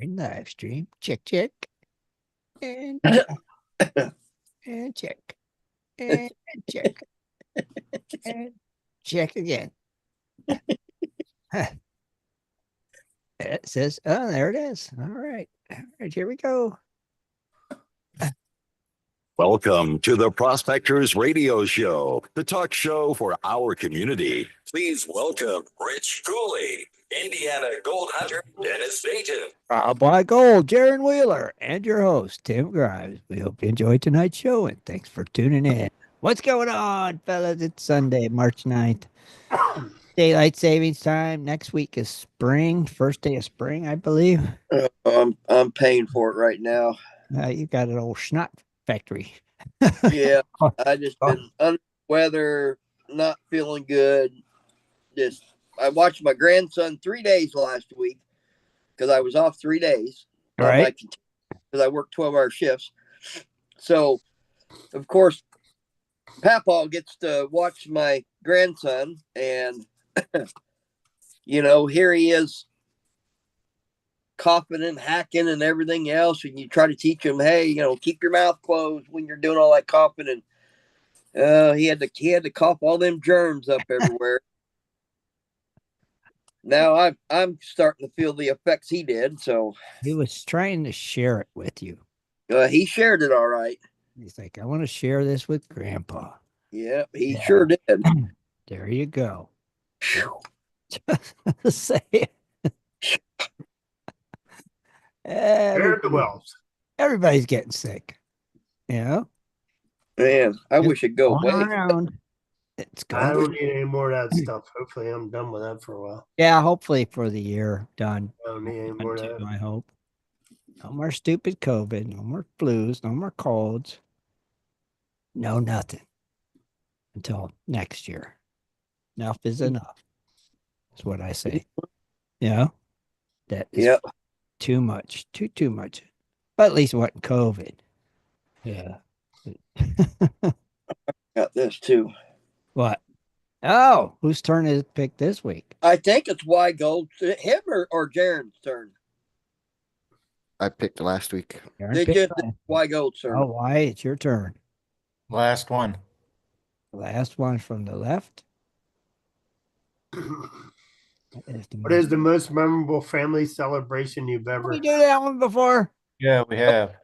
in live stream. Check, check. And and check. And check. And check again. It says, oh, there it is. All right. All right, here we go. Welcome to the Prospectors Radio Show, the talk show for our community. Please welcome Rich Cooley, Indiana Gold Hunter, Dennis Dayton. Black Gold, Jaron Wheeler, and your host, Tim Grimes. We hope you enjoyed tonight's show, and thanks for tuning in. What's going on, fellas? It's Sunday, March 9th. Daylight savings time. Next week is spring, first day of spring, I believe. I'm paying for it right now. You got an old schnot factory. Yeah, I just been under weather, not feeling good. I watched my grandson 3 days last week because I was off 3 days. All right. Because I worked 12-hour shifts. So, of course, Papa gets to watch my grandson, and here he is coughing and hacking and everything else, and you try to teach him, hey, keep your mouth closed when you're doing all that coughing, and he had to cough all them germs up everywhere. Now I'm starting to feel the effects he did. So he was trying to share it with you. He shared it all right. He's like, I want to share this with Grandpa. Yeah, he sure did. There you go. Just say it. Everybody's getting sick. Man, I wish it'd go away. Around. It's going. I don't need any more of that stuff. Hopefully, I'm done with that for a while. Yeah, hopefully for the year done. I don't need any more of that. I hope. No more stupid COVID. No more flus. No more colds. No nothing until next year. Enough is enough. That's what I say. Yeah, that is too much. Too much. But at least it wasn't COVID. Yeah. Got this too. What? Oh, whose turn is it picked this week? I think it's Y Gold. Him or Jaron's turn? I picked last week. Y Gold's turn. Oh, why? It's your turn. Last one. Last one from the left. What is the most memorable family celebration you've ever? Did we do that one before? Yeah, we have.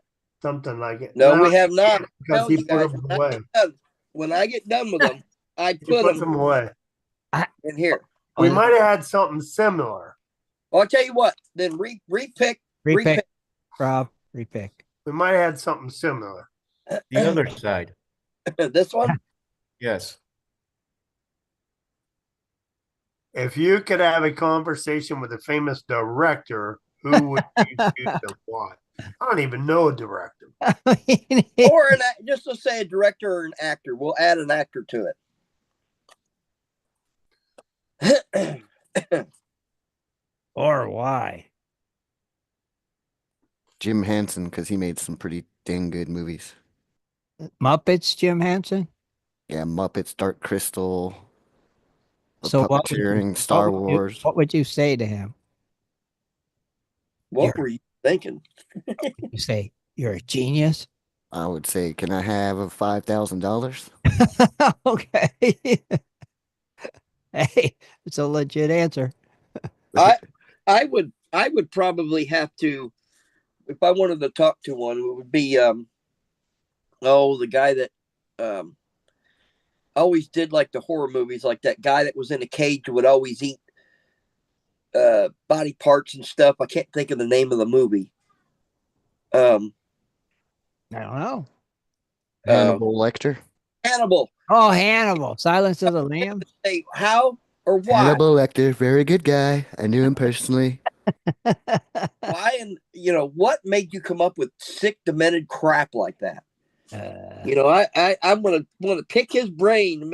Something like it. No, we have not. Because he put them away. When I get done with them, I put them away. In here. We might have had something similar. Well, I'll tell you what. Then repick. Rob, repick. We might have had something similar. The other side. This one? Yes. If you could have a conversation with a famous director, who would you choose to what? I don't even know a director. Or just to say a director or an actor. We'll add an actor to it. Or why? Jim Henson, because he made some pretty dang good movies. Muppets, Jim Henson? Yeah, Muppets, Dark Crystal, so puppeteering, Star Wars. What would you say to him? What were you thinking? You say, you're a genius? I would say, can I have $5,000? Okay. Hey, it's a legit answer. I would probably have to, if I wanted to talk to one, it would be the guy that always did like the horror movies, like that guy that was in a cage would always eat body parts and stuff. I can't think of the name of the movie. I don't know. Hannibal Lecter. Hannibal. Oh, Hannibal. Silence of the Lambs. Say how or why? Hannibal Lecter, very good guy. I knew him personally. Why and what made you come up with sick, demented crap like that? I'm gonna want to pick his brain.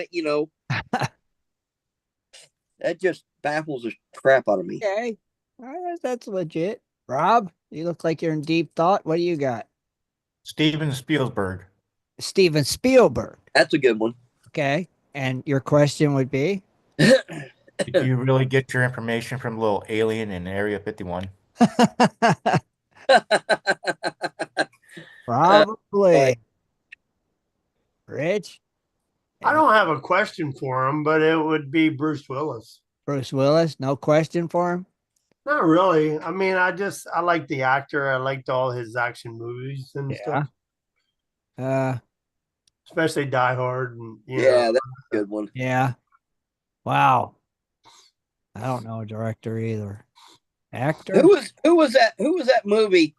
That just baffles the crap out of me. Okay, all right, that's legit. Rob, you look like you're in deep thought. What do you got? Steven Spielberg. Steven Spielberg. That's a good one. Okay, and your question would be? Did you really get your information from a little alien in Area 51? Probably. Rich? I don't have a question for him, but it would be Bruce Willis. Bruce Willis, no question for him? Not really. I mean, I like the actor. I liked all his action movies and stuff, Uh, especially Die Hard. And Yeah, that's a good one. yeah. Wow. I don't know a director either. Actor? Who was that movie?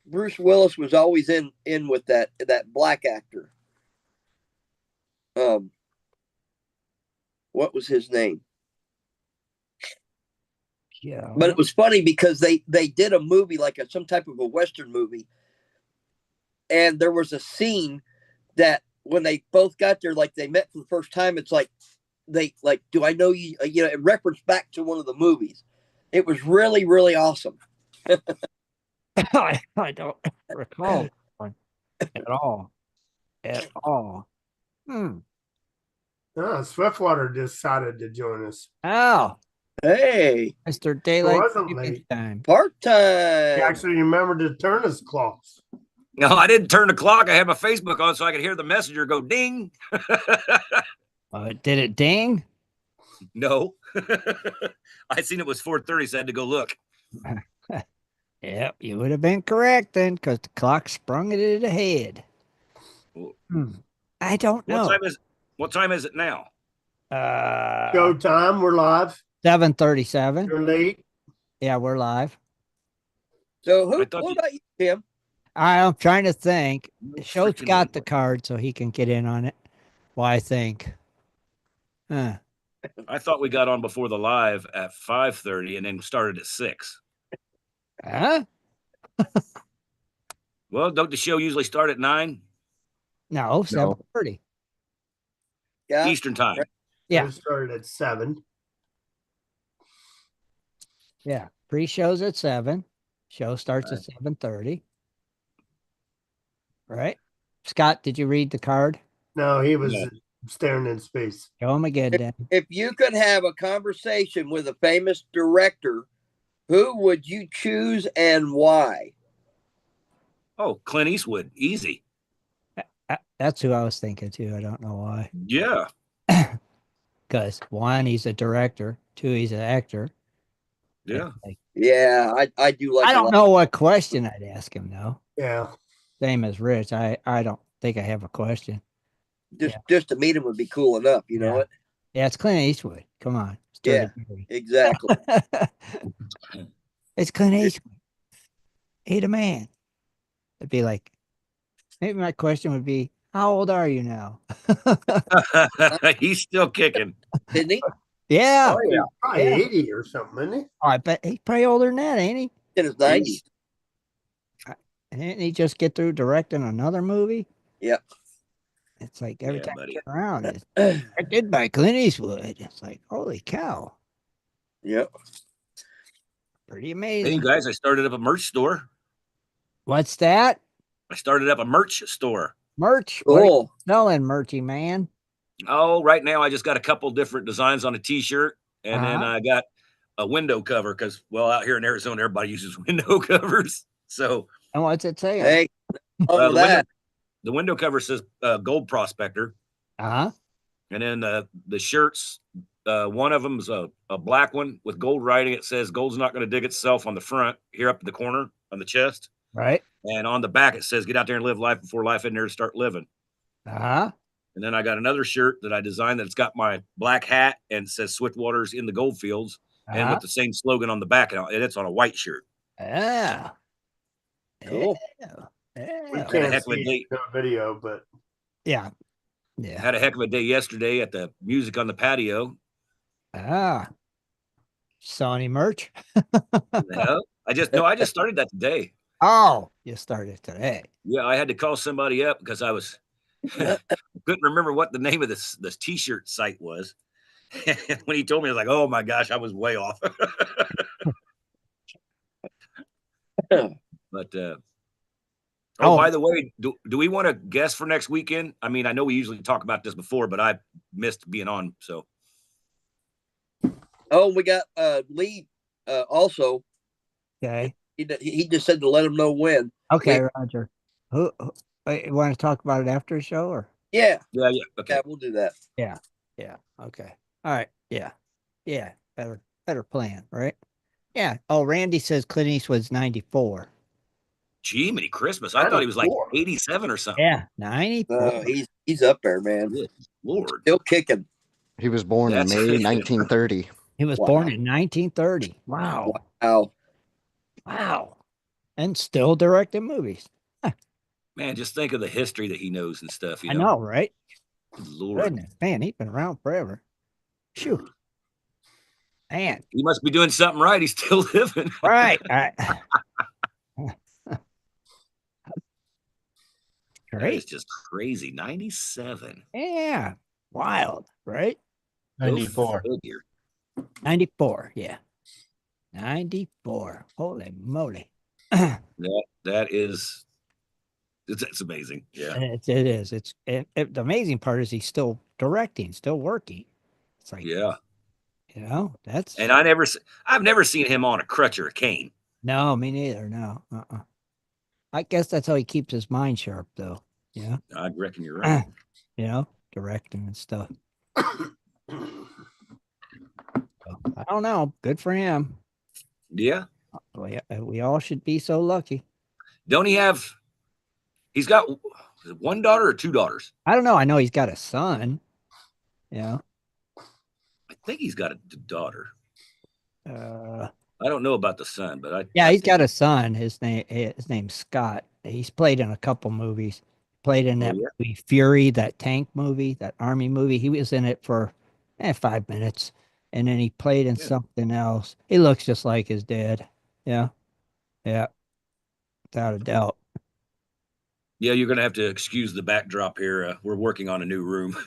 Bruce Willis was always in with that black actor. What was his name? Yeah. But it was funny because they did a movie like some type of a Western movie, and there was a scene that when they both got there, like they met for the first time, it's like do I know you? It referenced back to one of the movies. It was really, really awesome. I don't recall one at all. At all. Swiftwater decided to join us. Oh, Hey, Mr. It Daylight wasn't Savings late. Time. part He time. actually remembered to turn his clocks. No, I didn't turn the clock. I had my Facebook on so I could hear the messenger go ding. Did it ding? No. I seen it was 4:30, so I had to go look. Yep, you would have been correct then, because the clock sprung it ahead. I don't know. What time is it now? Showtime, we're live. 7:37. You're late. Yeah, we're live. So I thought what about you, Tim? I'm trying to think. Schultz Freaking got the card so he can get in on it. Well, I think. I thought we got on before the live at 5:30 and then started at 6. Huh? Well, don't the show usually start at 9 No, 7:30. Yeah. Eastern time? Yeah. We started at 7. Yeah. Pre-show's at 7. Show starts at 7:30. Right? Scott, did you read the card? No, he was No. staring in space. Show him again, Dan. If you could have a conversation with a famous director, who would you choose and why? Oh, Clint Eastwood, easy. That's who I was thinking too. I don't know why. Yeah. Because 1, he's a director. 2, he's an actor. Yeah. Like, Yeah, I do like. I don't know what question I'd ask him though. Yeah. Same as Rich. I don't think I have a question. Just to meet him would be cool enough. You know Yeah. what? Yeah, it's Clint Eastwood. Come on. It's Yeah. Dirty Harry. Exactly. It's Clint Eastwood. He the man. It'd be like, maybe my question would be, how old are you now? He's still kicking. Didn't he? Yeah. Oh yeah, Probably Yeah. 80 or something, isn't he? I bet he's probably older than that, ain't he? in his 90s. Didn't he just get through directing another movie? Yep. It's like every Yeah, time buddy. you turn around, it's directed by Clint Eastwood. It's like, holy cow. Yep. Pretty Hey, amazing. guys, I started up a merch store. What's that? I started up a merch store. Merch? What are you Cool. selling, merchy man? Oh, right now I just got a couple different designs on a t-shirt, and then I got a window cover because, well, out here in Arizona, everybody uses window covers. So And what's it say? Hey, the, that. window cover says Gold Prospector, Uh-huh. and then the shirts, one of them is a black one with gold writing. It says "Gold's not going to dig itself" on the front here up in the corner on the chest, Right. and on the back it says "Get out there and live life before life in there to start living." Uh-huh. And then I got another shirt that I designed that's got my black hat and says Swiftwater's in the gold fields, and with the same slogan on the back, and it's on a white shirt. Yeah. Cool. Yeah. We Yeah. a can't heck of a see date. the video, but Yeah. Yeah. Had a heck of a day yesterday at the music on the patio. Ah. Sony merch. Yeah, I just started that today. Oh, you started today. Yeah, I had to call somebody up because I was couldn't remember what the name of this t-shirt site was. And when he told me, I was like, "Oh my gosh, I was way off." But by the way, do we want to guess for next weekend? I mean, I know we usually talk about this before, but I missed being on. So We got Lee also. Okay. He just said to let him know when. Okay, Wait. Roger. You want to talk about it after the show or? Yeah, Yeah, yeah. Okay. yeah, we'll do that. Yeah. Yeah. Okay. All right. Yeah. Yeah. Better plan, right? Yeah. Oh, Randy says Clint Eastwood's 94. Gee, many Christmas. I thought he was like 94. 87 or something. Yeah. 94. He's up there, man. Good Lord. Still kicking. He was born in That's May 1930. He was Wow. born in 1930. Wow. Wow. Wow. And still directing movies. man, just think of the history that he knows and stuff, you I know. know, right? Good Lord. Goodness, man, he's been around forever. Shoot. Man. He must be doing something right. He's still living. Right. That Great. is just crazy. 97. Yeah. Wild, right? Go 94. figure. 94. Yeah. 94. Holy moly. That is that's amazing. Yeah. It is. The amazing part is he's still directing, still working. It's like, Yeah. that's And I've never seen him on a crutch or a cane. no, me neither. No. I guess that's how he keeps his mind sharp, though. Yeah. I reckon you're right. Directing and stuff. So, I don't know. Good for him. Yeah. We all should be so lucky. Don't he have he's got one daughter or two daughters? I don't know. I know he's got a son. Yeah. I think he's got a daughter. Uh, I don't know about the son, but yeah, he's got a son. His name's Scott. He's played in a couple movies. Played in that movie Fury, that tank movie, that army movie. He was in it for 5 minutes, and then he played in something else. He looks just like his dad. Yeah, without a doubt. Yeah, you're gonna have to excuse the backdrop here. We're working on a new room.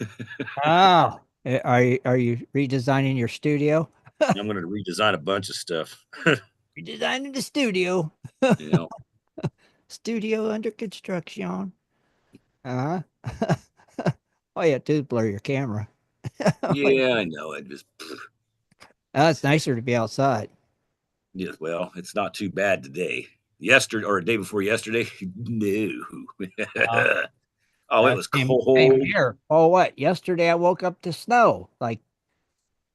Oh, are you redesigning your studio? I'm gonna redesign a bunch of stuff. Redesigning the studio. You know. Studio under construction. Oh, yeah, do blur your camera. Yeah, I know. It just It's nicer to be outside. yeah, well, it's not too bad today. Yesterday or a day before yesterday, no. Oh, it was Same cold. here. Oh, what? Yesterday I woke up to snow. Like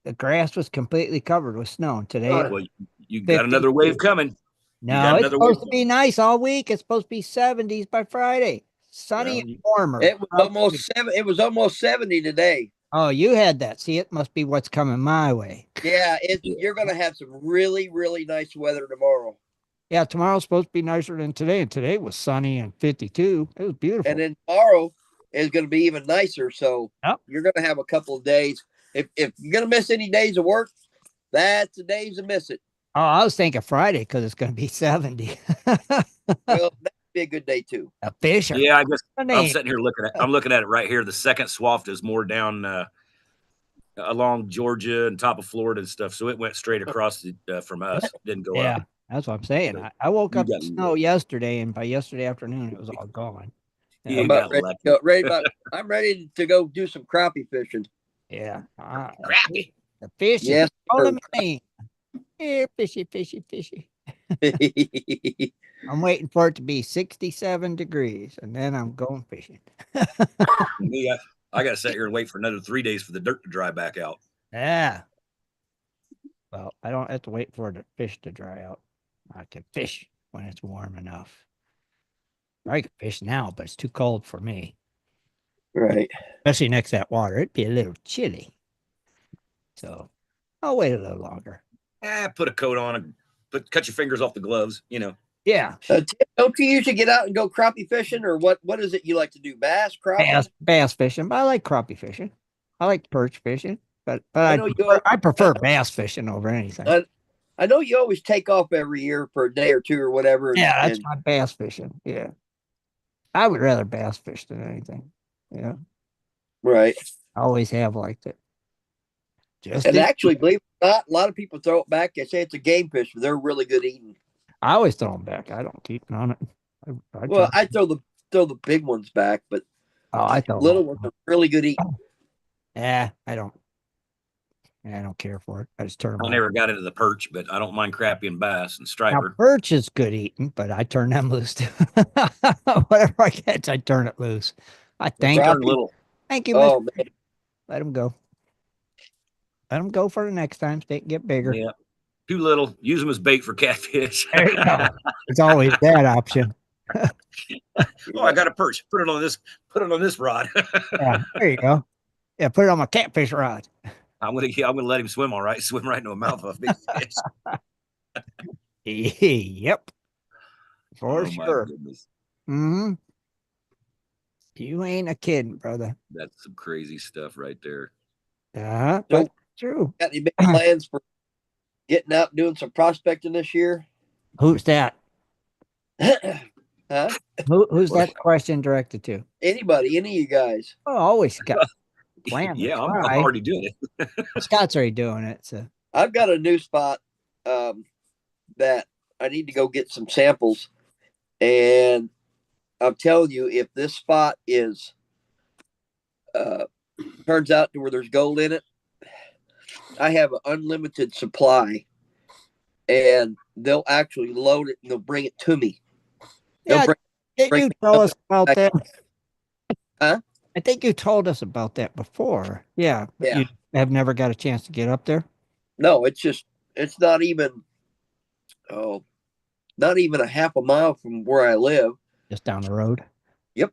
the grass was completely covered with snow. And today, Oh, Well, you got another wave coming. no, got it's another supposed wave to be nice all week. It's supposed to be 70s by Friday. Sunny Well, and warmer. It was almost 70 today. Oh, you had that. See, it must be what's coming my way. Yeah, you're gonna have some really, really nice weather tomorrow. Yeah, tomorrow's supposed to be nicer than today. And today was sunny and 52. It was beautiful. And then tomorrow is gonna be even nicer. So you're gonna have a couple of days. If you're gonna miss any days of work, that's the days to miss it. Oh, I was thinking Friday because it's going to be 70. Well, that'd be a good day too. A fisher. Yeah, I'm sitting here looking at it right here. The second swath is more down along Georgia and top of Florida and stuff. So it went straight across from us. Didn't go Yeah, up. that's what I'm saying. I woke You up to got snow yesterday, and by yesterday afternoon, it was all gone. You I'm got about lucky. I'm ready to go do some crappie fishing. Yeah. Crappie. The fish Yes, is calling me. Here, fishy, fishy, fishy. I'm waiting for it to be 67 degrees, and then I'm going fishing. Me, I got to sit here and wait for another 3 days for the dirt to dry back out. Yeah. Well, I don't have to wait for the fish to dry out. I can fish when it's warm enough. I can fish now, but it's too cold for me. Right. Especially next to that water. It'd be a little chilly. So I'll wait a little longer. Put a coat on and cut your fingers off the gloves, you know. Yeah. Don't you usually get out and go crappie fishing, or what is it you like to do? Bass, crappie? Bass fishing, but I like crappie fishing. I like perch fishing, but I I prefer bass fishing over anything. I know you always take off every year for a day or two or whatever. Yeah, that's my bass fishing. Yeah. I would rather bass fish than anything. Yeah. Right. I always have liked it. And actually, believe it or not, a lot of people throw it back. They say it's a game fish, but they're really good eating. I always throw them back. I don't keep on it. I throw the big ones back, but I throw little ones are really good eating. Yeah, I don't. I don't care for it. I just turn them I on. never got into the perch, but I don't mind crappie and bass and Now, striper. perch is good eating, but I turn them loose too. Whatever I catch, I turn it loose. I thank Turn Crappie. little. you, Oh Mr. man, Let them go. Let them go for the next time. So they can get bigger. Yeah. Too little. Use them as bait for catfish. There you go. It's always that option. Oh, I got a perch. Put it on this. Put it on this rod. Yeah, there you go. Yeah, put it on my catfish rod. I'm gonna let him swim. All right, swim right into a mouth of a big fish. Yep, for Oh my sure. goodness, Hmm. You ain't a kid, brother. that's some crazy stuff right there. That's true. got any big plans for getting out and doing some prospecting this year? Who's that? Huh? Who's that question directed to? Anybody, any of you guys? Oh, always got plan to Yeah, I'm try. already doing it. Scott's already doing it. So I've got a new spot that I need to go get some samples, and I'm telling you, if this spot is turns out to where there's gold in it, I have an unlimited supply, and they'll actually load it and they'll bring it to me. yeah, didn't bring you me tell up- us about that? Huh? I think you told us about that before. Yeah, but Yeah. you have never got a chance to get up there. No, it's not even not even a half a mile from where I live. Just down the road. Yep.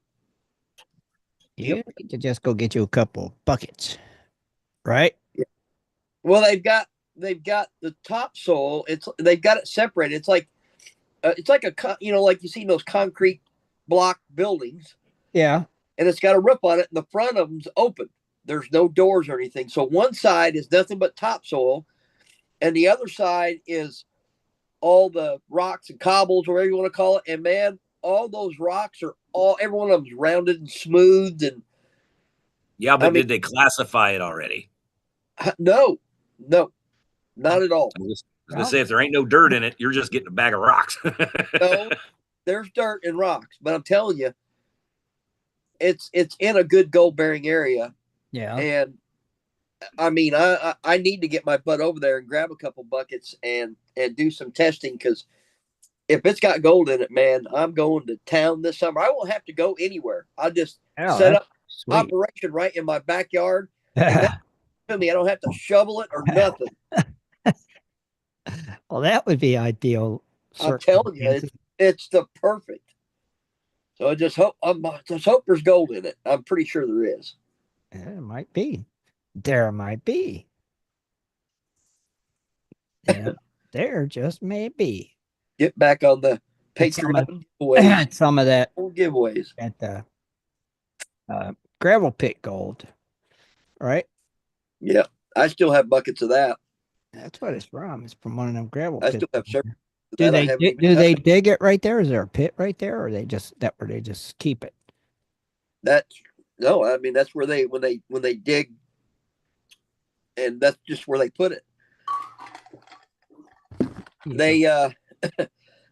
You need to just go get you a couple of buckets, right? Well, they've got the topsoil. They've got it separated. It's like like you see those concrete block buildings, Yeah. and it's got a roof on it, and the front of them's open. There's no doors or anything. So one side is nothing but topsoil, and the other side is all the rocks and cobbles, whatever you want to call it. And man, all those rocks are every one of them's rounded and smooth. And Yeah, but I mean, did they classify it already? no, not at all. I was gonna say if there ain't no dirt in it, you're just getting a bag of rocks. No, there's dirt and rocks, but I'm telling you, it's in a good gold bearing area. Yeah. And I mean, I need to get my butt over there and grab a couple buckets and do some testing, because if it's got gold in it, man, I'm going to town this summer. I won't have to go anywhere. I'll just set up sweet. operation right in my backyard. And I don't have to shovel it or nothing. Well, that would be ideal. I'm telling you, it's the perfect. So I just hope there's gold in it. I'm pretty sure there is. It might be. There might be. Yeah, there just may be. Get back on the Patreon giveaways. Some of that Giveaways at the gravel pit gold, right? Yeah, I still have buckets of that. That's what it's from. It's from one of them gravel I pits. still have several. Do they dig it right there? Is there a pit right there, or they just where they just keep it? No, I mean that's where they when they dig, and that's just where they put it. They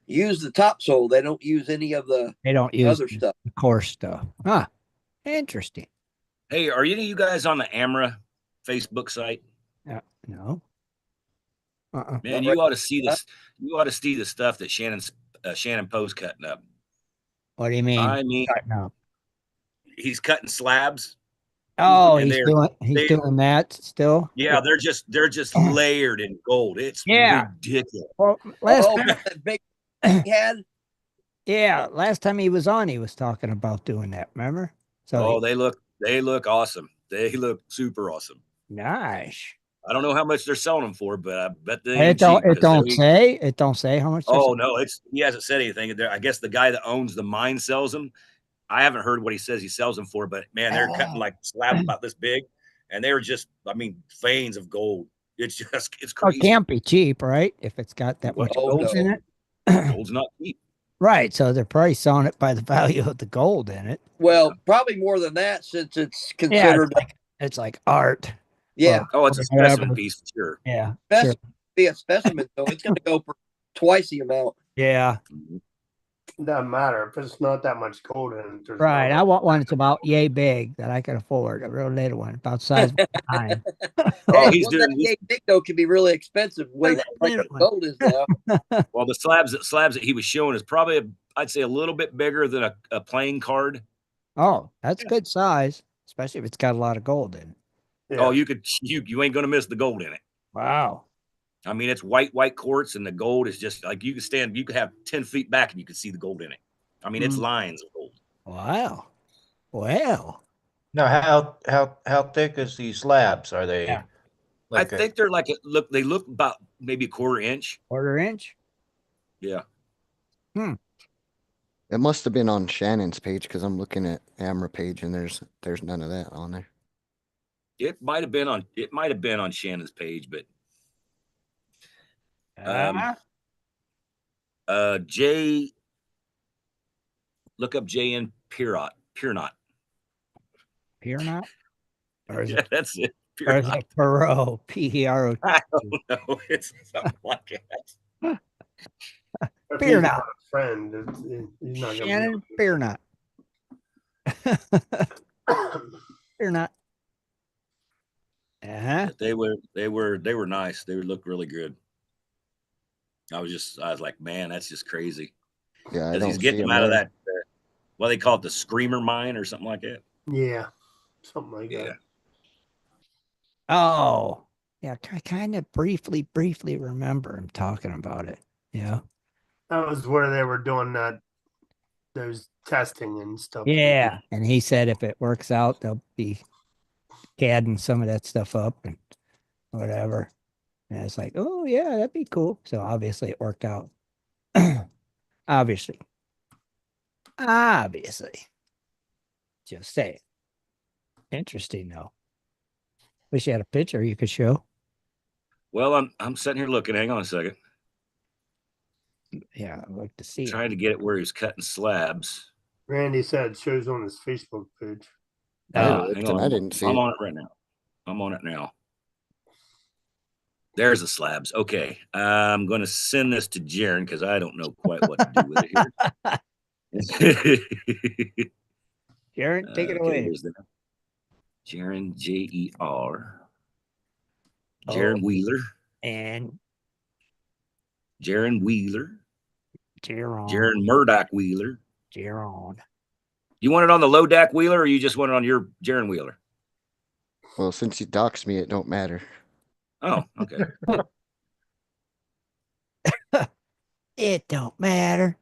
use the topsoil. They don't use any of the other stuff. The coarse stuff. Huh. Interesting. Hey, are any of you guys on the AMRA Facebook site? No. Man, you ought to see this. You ought to see the stuff that Shannon Poe's cutting up. What do you mean? I mean, cutting up? He's cutting slabs. Oh, and he's doing that still. Yeah, they're just layered in gold. It's ridiculous. Well, that big head. Yeah, last time he was on, he was talking about doing that. Remember? So they look awesome. They look super awesome. Nice. I don't know how much they're selling them for, but I bet they It don't say how much. Oh no, he hasn't said anything. I guess the guy that owns the mine sells them. I haven't heard what he says he sells them for, but man, they're cutting like slabs about this big, and they're just, veins of gold. It's crazy. It can't be cheap, right? If it's got that much gold in it. Gold's not cheap. Right, so they're probably selling it by the value of the gold in it. Well, probably more than that, since it's considered it's like art. Yeah. It's a specimen piece, sure. Yeah. Be a specimen, so it's going to go for twice the amount. Yeah. It doesn't matter if it's not that much gold in it. There's Right. no I want one that's about yay big that I can afford. A real little one, about size of mine. Oh, Hey, he's one doing that gay big though can be really expensive. Way That like little what gold is now. well, the slabs that he was showing is probably I'd say a little bit bigger than a playing card. Oh, that's good size, especially if it's got a lot of gold in it. Yeah. Oh, you ain't gonna miss the gold in it. Wow. I mean, it's white quartz, and the gold is just like you could have 10 feet back and you can see the gold in it. I mean, it's Mm. lines of gold. Wow. Well. Now, how thick is these slabs? Are they Yeah. I like a, think they're like they look about maybe a quarter inch. Quarter inch? Yeah. It must have been on Shannon's page because I'm looking at Amra page and there's none of that on there. It might have been on Shannon's page, but Ah, Jay, look up JN Pierrot. Pier not? Or is Yeah, it that's it. or is Pierrot. it Perot? P-E-R-O. I don't know. It's something like that. If Fear he's not. not a friend, he's not Shannon, fear not. gonna Fear not. Uh-huh. But they were nice. They looked really good. I was like, man, that's just crazy. Yeah, I Because he's don't see getting him them out of there. that, what they call it, the screamer mine or something like that. be. Yeah, something like Yeah. that. Oh, yeah. I kind of briefly remember him talking about it. Yeah. That was where they were doing those testing and stuff. Yeah. And he said if it works out, they'll be CADing some of that stuff up and whatever. And it's like, oh, yeah, that'd be cool. So obviously it worked out. Obviously. Obviously. Just say it. Interesting, though. Wish you had a picture you could show. Well, I'm sitting here looking. Hang on a second. Yeah, I'd like to see it. Trying to get it where he's cutting slabs. Randy said it shows on his Facebook page. I Oh, looked Hang and on. I didn't see I'm it. on it right now. I'm on it now. There's the slabs. Okay. I'm going to send this to Jaren because I don't know quite what to do with it here. Jared, take it Okay, away. there's that. Jaren, J-E-R. Oh. Jaren Wheeler. And Jaren Wheeler. Jaron. Jaren Murdoch Wheeler. Jaron. You want it on the low deck Wheeler or you just want it on your Jaren Wheeler? Well, since you doxed me, it don't matter. Oh, okay. It don't matter.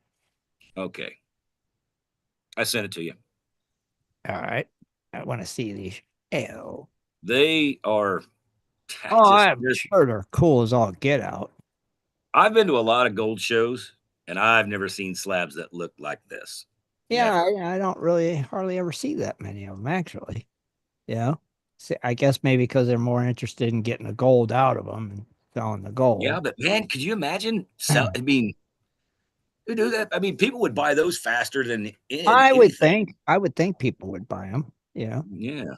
Okay. I sent it to you. All right. I want to see these. Ew. They are Oh, just, I'm sure they're cool as all get out. I've been to a lot of gold shows and I've never seen slabs that look like this. Yeah, Never. I don't really hardly ever see that many of them, actually. Yeah. See, I guess maybe because they're more interested in getting the gold out of them and selling the gold. Yeah, but man, could you imagine I mean, who do that? I mean, people would buy those faster than I would anything. think people would buy them. Yeah. Yeah.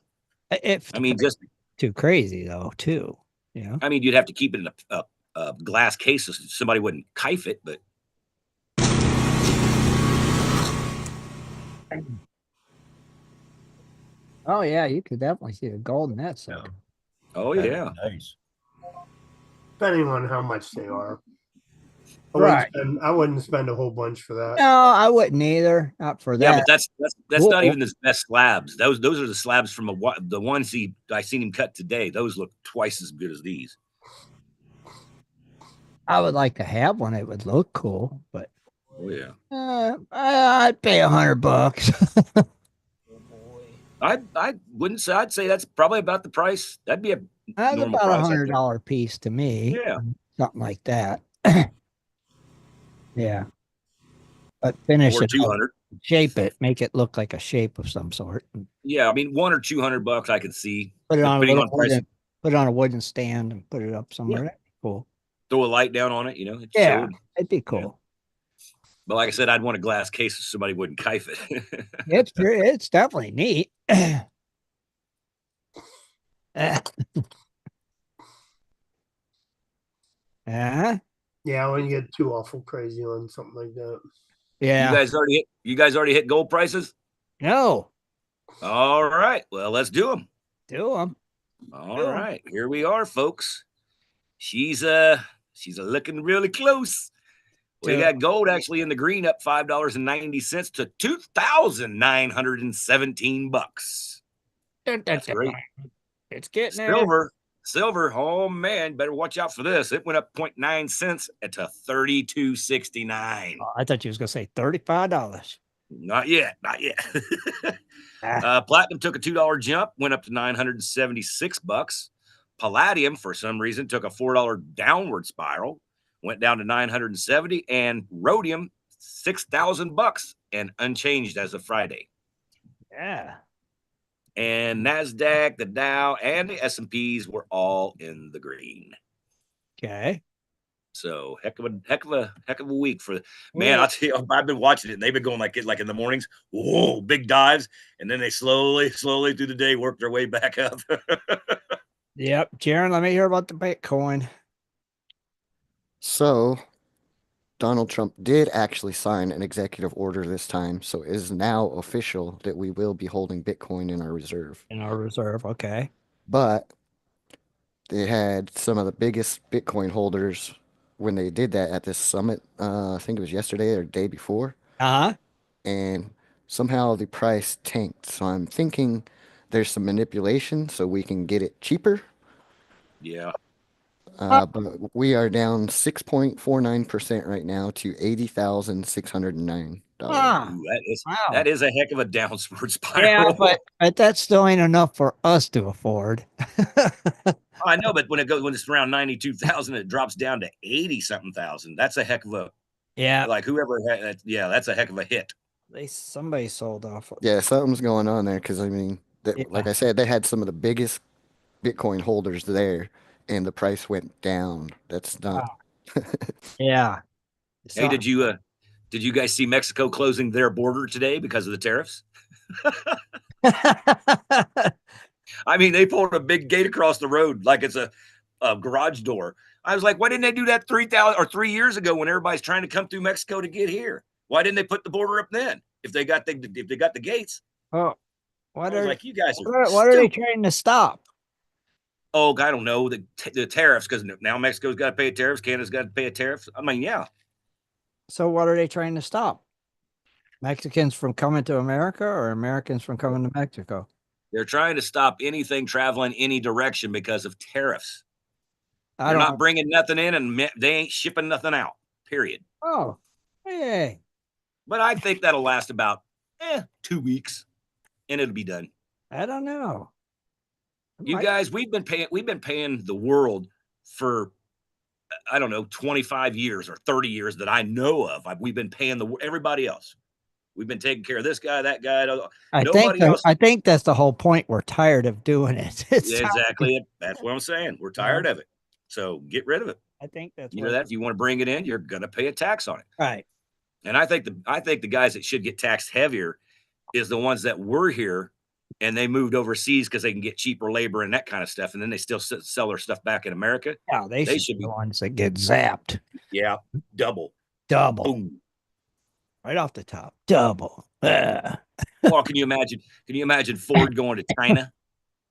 If I mean, just too crazy though, too. Yeah. I mean, you'd have to keep it in a glass case so somebody wouldn't knife it, but Oh yeah, you could definitely see the gold in that sucker. oh that'd yeah. be nice. Depending on how much they are. Right. I wouldn't spend a whole bunch for that. No, I wouldn't either. Not for Yeah, that. but that's Cool. not even the best slabs. Those are the slabs from the ones I seen him cut today. Those look twice as good as these. I would like to have one. It would look cool, but Oh yeah. I'd pay $100. I wouldn't say I'd say that's probably about the price. That'd be a That's normal about price. I think. $100 piece to me. Yeah. Something like that. Yeah. But finish Or it, up, 200. shape it, make it look like a shape of some sort. Yeah, I mean $100 or $200 I could see. Put it on a Depending little on price. put it on a wooden stand and put it up somewhere. That'd be cool. Throw a light down on it, it Yeah, showed. it'd be cool. But like I said, I'd want a glass case so somebody wouldn't knife it. It's definitely neat. Yeah. Yeah, I wouldn't get too awful crazy on something like that. Yeah. You guys already hit gold prices? No. All right. Well, let's do them. Do them. All right. Here we are, folks. She's looking really close. We got gold actually in the green up $5.90 to $2,917. That's great. It's getting there. Silver, oh man, better watch out for this. It went up 0.9 cents to $32.69. Oh, I thought you was gonna say $35. Not yet. Platinum took a $2 jump, went up to $976. Palladium, for some reason, took a $4 downward spiral, went down to 970, and rhodium $6,000 and unchanged as of Friday. Yeah. And NASDAQ, the Dow, and the S&Ps were all in the green. Okay. So heck of a week for man. I'll tell you, I've been watching it and they've been going like in the mornings, whoa, big dives, and then they slowly through the day work their way back up. Yep. Jaron, let me hear about the Bitcoin. So Donald Trump did actually sign an executive order this time, so it is now official that we will be holding Bitcoin in our reserve. Okay. But they had some of the biggest Bitcoin holders when they did that at this summit. I think it was yesterday or the day before. Uh-huh. And somehow the price tanked. So I'm thinking there's some manipulation so we can get it cheaper. Yeah. But we are down 6.49% right now to $80,609. Ooh, that is a heck of a downward spiral. Yeah, but that still ain't enough for us to afford. I know, but when it's around 92,000, it drops down to 80 something thousand. That's a heck of a like whoever had, that's a heck of a hit. Somebody sold off. Yeah, something's going on there because I mean, like I said, they had some of the biggest Bitcoin holders there, and the price went down. That's not. Yeah. Hey, did you guys see Mexico closing their border today because of the tariffs? I mean, they pulled a big gate across the road like it's a garage door. I was like, why didn't they do that 3 years ago when everybody's trying to come through Mexico to get here? Why didn't they put the border up then if they got the gates? Oh, what are like, you guys are what are they trying to stop? Oh, I don't know, the tariffs, because now Mexico's got to pay tariffs, Canada's got to pay a tariff. I mean, yeah. So what are they trying to stop? Mexicans from coming to America or Americans from coming to Mexico? They're trying to stop anything traveling any direction because of tariffs. They're not bringing nothing in, and they ain't shipping nothing out, period. Oh, hey. But I think that'll last about 2 weeks, and it'll be done. I don't know. You guys, we've been paying the world for, I don't know, 25 years or 30 years that I know of. We've been paying everybody else. We've been taking care of this guy, that guy. Nobody else. I think that's the whole point. We're tired of doing it. Exactly it. That's what I'm saying. We're tired of it. So get rid of it. I think that's that if you want to bring it in, you're going to pay a tax on it. Right. And I think the guys that should get taxed heavier is the ones that were here and they moved overseas because they can get cheaper labor and that kind of stuff. And then they still sell their stuff back in America. Yeah, they should be the ones that get zapped. Yeah. Double. Boom. Right off the top. Double. Well, can you imagine Ford going to China?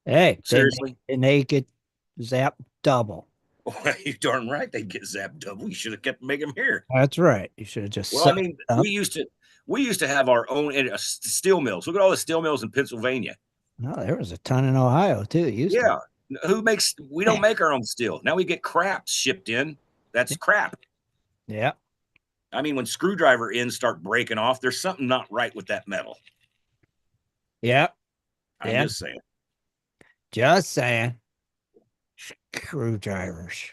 Hey, seriously? And they get zapped double. Well, you're darn right they get zapped double. You should have kept making them here. That's right. You should have just. Well, I mean, we used to have our own steel mills. Look at all the steel mills in Pennsylvania. No, there was a ton in Ohio too. Yeah. We don't make our own steel. Now we get crap shipped in. That's crap. Yeah. I mean, when screwdriver ends start breaking off, there's something not right with that metal. Yeah. I'm just saying. Just saying. Screwdrivers.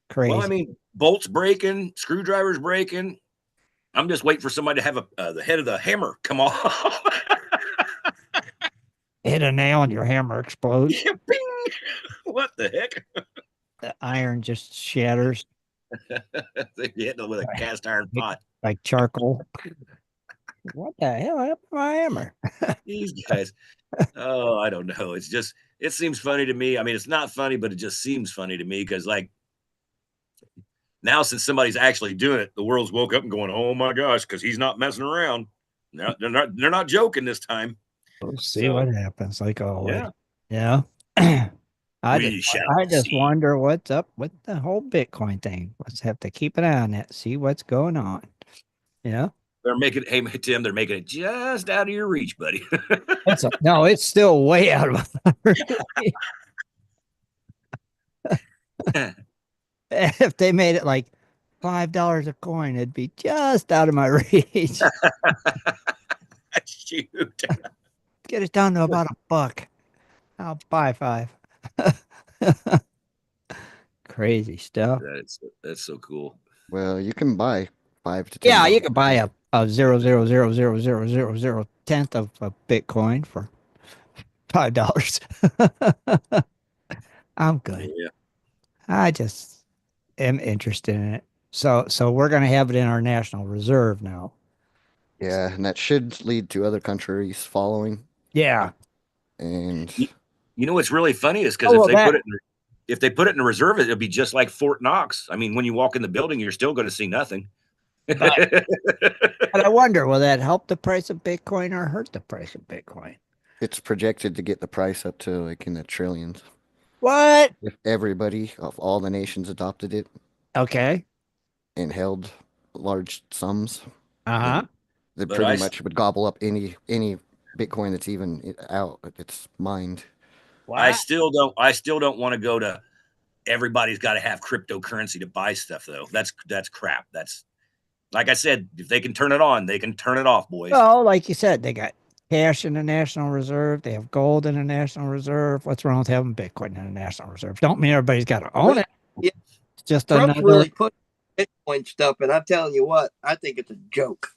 Crazy. Well, I mean, bolts breaking, screwdrivers breaking. I'm just waiting for somebody to have the head of the hammer come off. Hit a nail and your hammer explodes. Yeah, bing! What the heck? The iron just shatters. They hit it with a cast iron pot. Like charcoal. What the hell happened to my hammer? These guys. Oh, I don't know. It seems funny to me. I mean, it's not funny, but it just seems funny to me because, like, Now, since somebody's actually doing it, the world's woke up and going, "Oh my gosh," because he's not messing around. No, they're not joking this time. We'll see So, what happens. Like always. yeah. Yeah. We shall I just see. wonder what's up with the whole Bitcoin thing. Let's have to keep an eye on that, see what's going on. Yeah. They're making hey Tim, they're making it just out of your reach, buddy. No, it's still way out of our reach. If they made it like $5 a coin, it'd be just out of my reach. Shoot. Get it down to about $1. I'll buy 5. Crazy stuff. That's so cool. Well, you can buy $5 to $10. Yeah, you can buy a 0.0000000 of a Bitcoin for $5. I'm good. Yeah. I just am interested in it. So we're gonna have it in our national reserve now. Yeah, and that should lead to other countries following. Yeah. And You know what's really funny is because Oh, well, if they put it in a reserve, it'll be just like Fort Knox. I mean, when you walk in the building, you're still going to see nothing. But I wonder, will that help the price of Bitcoin or hurt the price of Bitcoin? it's projected to get the price up to like in the trillions. What? If everybody of all the nations adopted it Okay. and held large sums, Uh-huh. they But pretty much would gobble up any Bitcoin that's even out. It's mined. I What? still don't want to go to everybody's got to have cryptocurrency to buy stuff though. That's crap. That's like I said, if they can turn it on, they can turn it off, boys. Well, like you said, they got cash in the National Reserve. They have gold in the National Reserve. What's wrong with having Bitcoin in the National Reserve? Don't mean everybody's got to own it. Yeah. It's just Trump's another really put Bitcoin stuff, and I'm telling you what, I think it's a joke.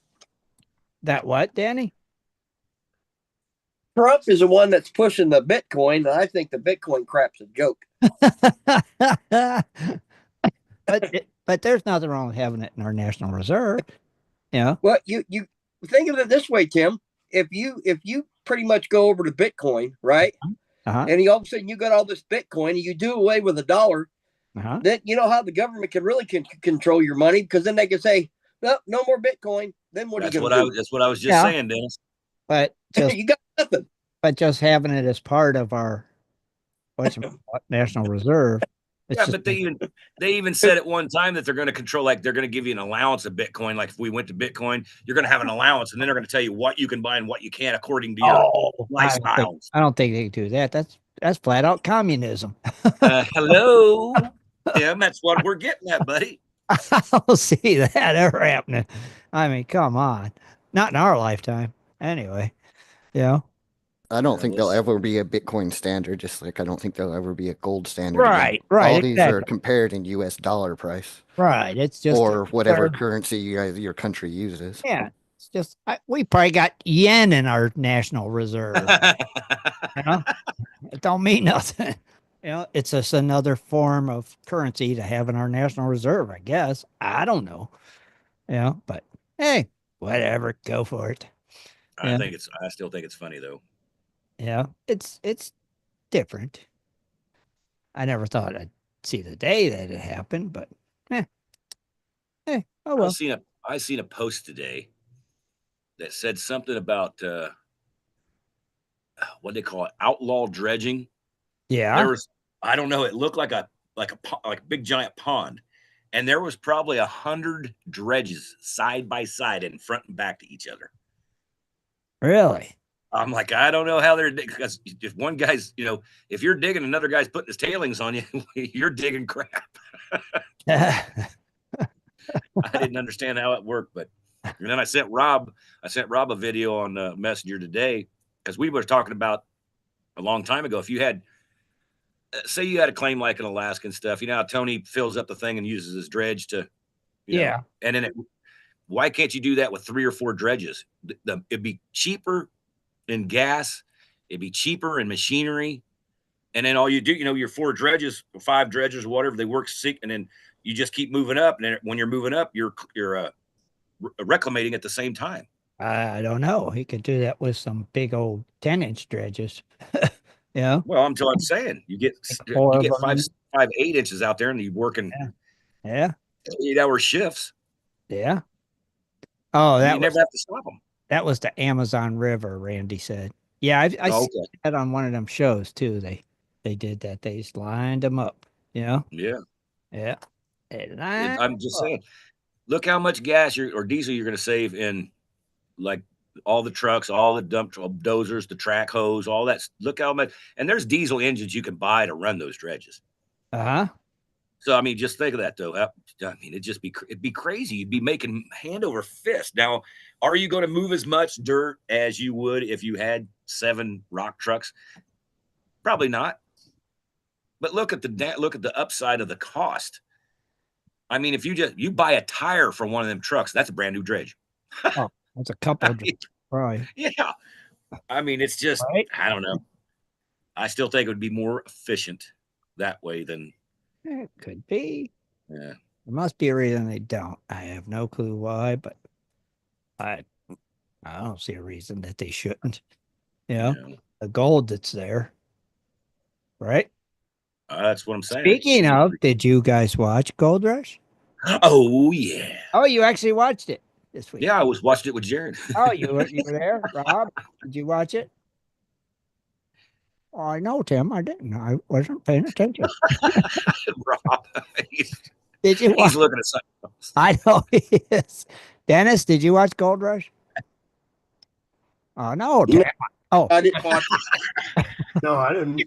that what, Danny? Trump is the one that's pushing the Bitcoin, and I think the Bitcoin crap's a joke. but there's nothing wrong with having it in our National Reserve. Yeah. Well, you think of it this way, Tim. If you pretty much go over to Bitcoin, right? Uh-huh. And all of a sudden you got all this Bitcoin and you do away with $1, Uh-huh. then you know how the government can really control your money, because then they can say, no more Bitcoin. Then what are you going to do? That's what I was just saying, Dennis. But just you got nothing. But just having it as part of our National Reserve. Yeah, but they even said at one time that they're going to control, like they're going to give you an allowance of Bitcoin. Like if we went to Bitcoin, you're going to have an allowance, and then they're going to tell you what you can buy and what you can't according to your lifestyles. I don't think they can do that. That's flat out communism. Hello, Tim. That's what we're getting at, buddy. I don't see that ever happening. I mean, come on, not in our lifetime, anyway. Yeah. I don't think there'll ever be a Bitcoin standard, just like I don't think there'll ever be a gold standard. Right. All these are compared in US dollar price. Right. It's just or whatever currency your country uses. Yeah. It's just we probably got yen in our national reserve. You know? It don't mean nothing. You know, it's just another form of currency to have in our national reserve, I guess. I don't know. You know, but hey, whatever, go for it. I still think it's funny though. Yeah, it's different. I never thought I'd see the day that it happened, but hey, oh well. I seen a post today that said something about what they call it, outlaw dredging. Yeah, there was, I don't know, it looked like a big giant pond, and there was probably 100 dredges side by side and front and back to each other. Really? I'm like, I don't know how they're digging, because if one guy's, if you're digging, another guy's putting his tailings on you, you're digging crap. I didn't understand how it worked, but and then I sent Rob a video on Messenger today, because we were talking about a long time ago. If you had, say you had a claim like in Alaska and stuff, how Tony fills up the thing and uses his dredge to, yeah, and then why can't you do that with 3 or 4 dredges? It'd be cheaper in gas, it'd be cheaper in machinery, and then all you do, your 4 dredges, 5 dredges, or whatever, they work sync, and then you just keep moving up, and then when you're moving up, you're reclamating at the same time. I don't know. He could do that with some big old 10-inch dredges. Yeah. Well, I'm saying you get 5, 8 inches out there, and you're working. Yeah. 8-hour shifts. Yeah. Oh, And that you was never have to stop them. that was the Amazon River, Randy said. Yeah, I Oh, see okay. that on one of them shows too. They did that. They just lined them up. You know? Yeah. Yeah. They lined I'm just 'em up. saying, look how much gas or diesel you're going to save in like all the trucks, all the dozers, the track hose, all that. Look how much. And there's diesel engines you can buy to run those dredges. Uh-huh. So I mean, just think of that though. I mean, it'd be crazy. You'd be making hand over fist. Now, are you going to move as much dirt as you would if you had 7 rock trucks? Probably not. But look at the upside of the cost. I mean, if you buy a tire for one of them trucks, that's a brand new dredge. Oh, that's a couple of probably. Yeah. I mean, it's just Right? I don't know. I still think it would be more efficient that way than It could be. yeah. There must be a reason they don't. I have no clue why, but I I don't see a reason that they shouldn't. You know, Yeah. the gold that's there, right? That's what I'm saying. Speaking of, did you guys watch Gold Rush? Oh yeah. Oh, you actually watched it this week. Yeah, I was watching it with Jared. Oh, you were there, Rob? Did you watch it? Oh, I know, Tim. I didn't. I wasn't paying attention. Rob. He's, Did you watch? he's looking at something else. I know he is. Dennis, did you watch Gold Rush? Oh no, Tim. Oh, I didn't watch it. No, I didn't.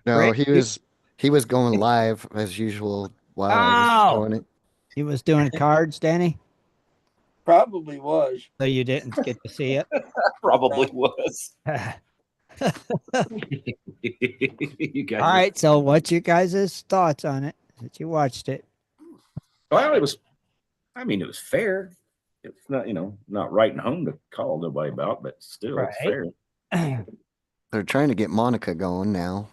No, Rick, he was going live as usual while I was Oh. showing it. he was doing cards, Danny. Probably was. So you didn't get to see it. Probably was. All You guys. right. So, what's your guys' thoughts on it? That you watched it? Well, it was. I mean, it was fair. It's not, not writing home to call nobody about, but still, it's Right. fair. They're trying to get Monica going now.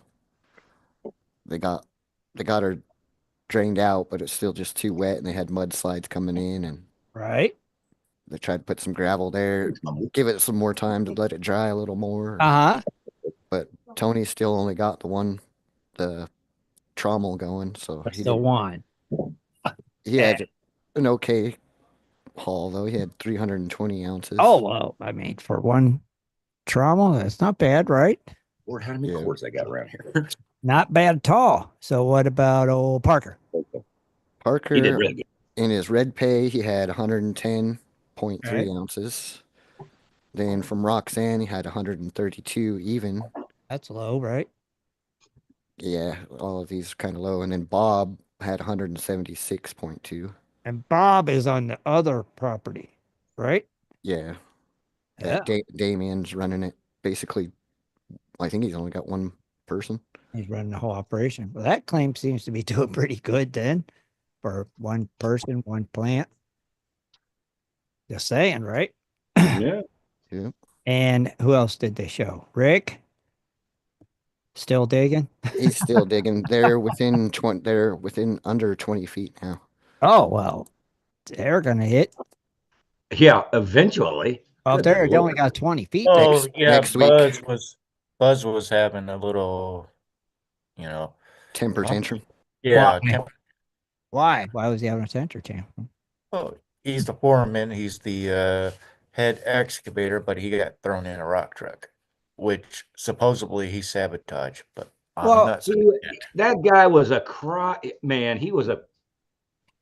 They got her drained out, but it's still just too wet, and they had mudslides coming in, and Right. they tried to put some gravel there, give it some more time to let it dry a little more. Uh huh. But Tony still only got the trommel going, so That's the one. he had an okay haul though. He had 320 ounces. Oh well, I mean, for one trauma, that's not bad, right? Or how many Yeah. cords I got around here? Not bad at all. So, what about old Parker? Parker He did really good. in his red pay, he had 110.3 Right. ounces. Then from Roxanne, he had 132 even. That's low, right? Yeah, all of these are kind of low. And then Bob had 176.2. And Bob is on the other property, right? Yeah. Yeah. Damien's running it. Basically, I think he's only got one person. He's running the whole operation. Well, that claim seems to be doing pretty good then for one person, one plant. Just saying, right? Yeah. Yeah. And who else did they show? Rick? Still digging? He's still digging. They're within under 20 feet now. Oh, well, they're going to hit. Yeah, eventually. Well, if Good they're only Lord. got 20 feet. Oh They, yeah, next week. Buzz was having a little, Temper Huh? tantrum. yeah. Why? Why? Why was he having a center tantrum? Oh, he's the foreman. He's the head excavator, but he got thrown in a rock truck, which supposedly he sabotaged. But I'm Well, not saying that. that guy was a man. He was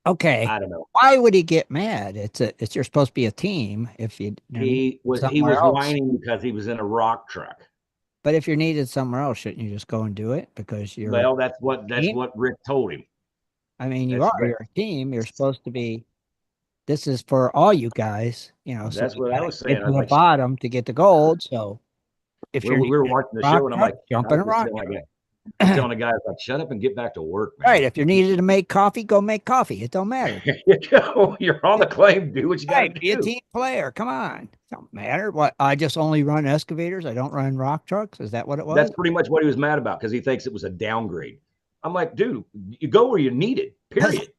Okay. I don't know. Why would he get mad? You're supposed to be a team if you He was somewhere else. whining because he was in a rock truck. But if you're needed somewhere else, shouldn't you just go and do it? Because you're Well, that's what team? Rick told him. I mean, that's right. you're a team. You're supposed to be. This is for all you guys, so That's you what I gotta was saying. get I to was the like, bottom to get the gold. So if we you're were needed watching the rock show, and I'm truck, like, jump I in a was just rock telling truck. telling the guy, like, shut up and get back to work, man. Right. If you're needed to make coffee, go make coffee. It don't matter. You're on the claim. Do what you got to Right. Be a do. team player. Come on. Don't matter. What? I just only run excavators. I don't run rock trucks. Is that what it was? That's pretty much what he was mad about because he thinks it was a downgrade. I'm like, dude, you go where you're needed. Period.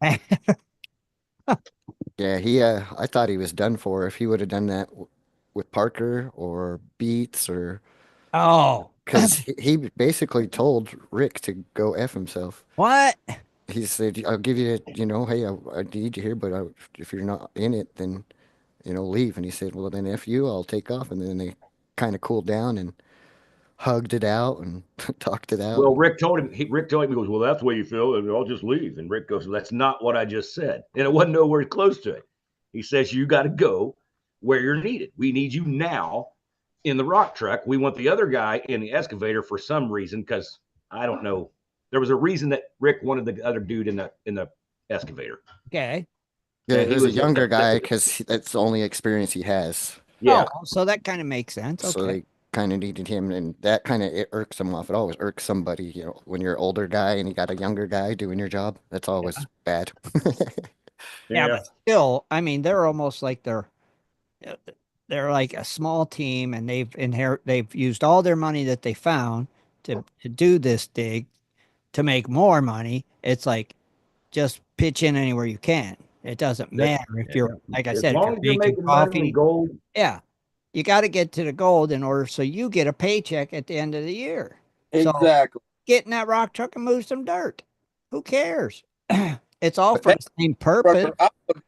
Yeah, I thought he was done for if he would have done that with Parker or Beats or Oh, because he basically told Rick to go F himself. what? he said, "I'll give you, hey, I need you here, but if you're not in it, then leave." And he said, "Well, then F you, I'll take off." And then they kind of cooled down and hugged it out and talked it out. Well, Rick told him. Rick told him, he goes, "Well, that's the way you feel, and I'll just leave." And Rick goes, "Well, that's not what I just said," and it wasn't nowhere close to it. He says, "You got to go where you're needed. We need you now in the rock truck. We want the other guy in the excavator for some reason, because I don't know. There was a reason that Rick wanted the other dude in the excavator. Okay. Yeah, And he he was a was just younger guy upset. because that's the only experience he has. Yeah, Oh, so that kind of makes sense. So Okay. they kind of needed him, and that kind of it irks him off. It always irks somebody, when you're an older guy and you got a younger guy doing your job. That's always bad. Yeah, yeah. but still, I mean, they're almost like they're like a small team, and they've used all their money that they found to do this dig to make more money. It's like just pitch in anywhere you can. It doesn't That, matter if yeah. you're, like I As said, if long you're as you're making making money in coffee. gold, Yeah, you got to get to the gold in order so you get a paycheck at the end of the year. So Exactly. get in that rock truck and move some dirt. Who cares? It's all But for the same purpose, Trucker, I would,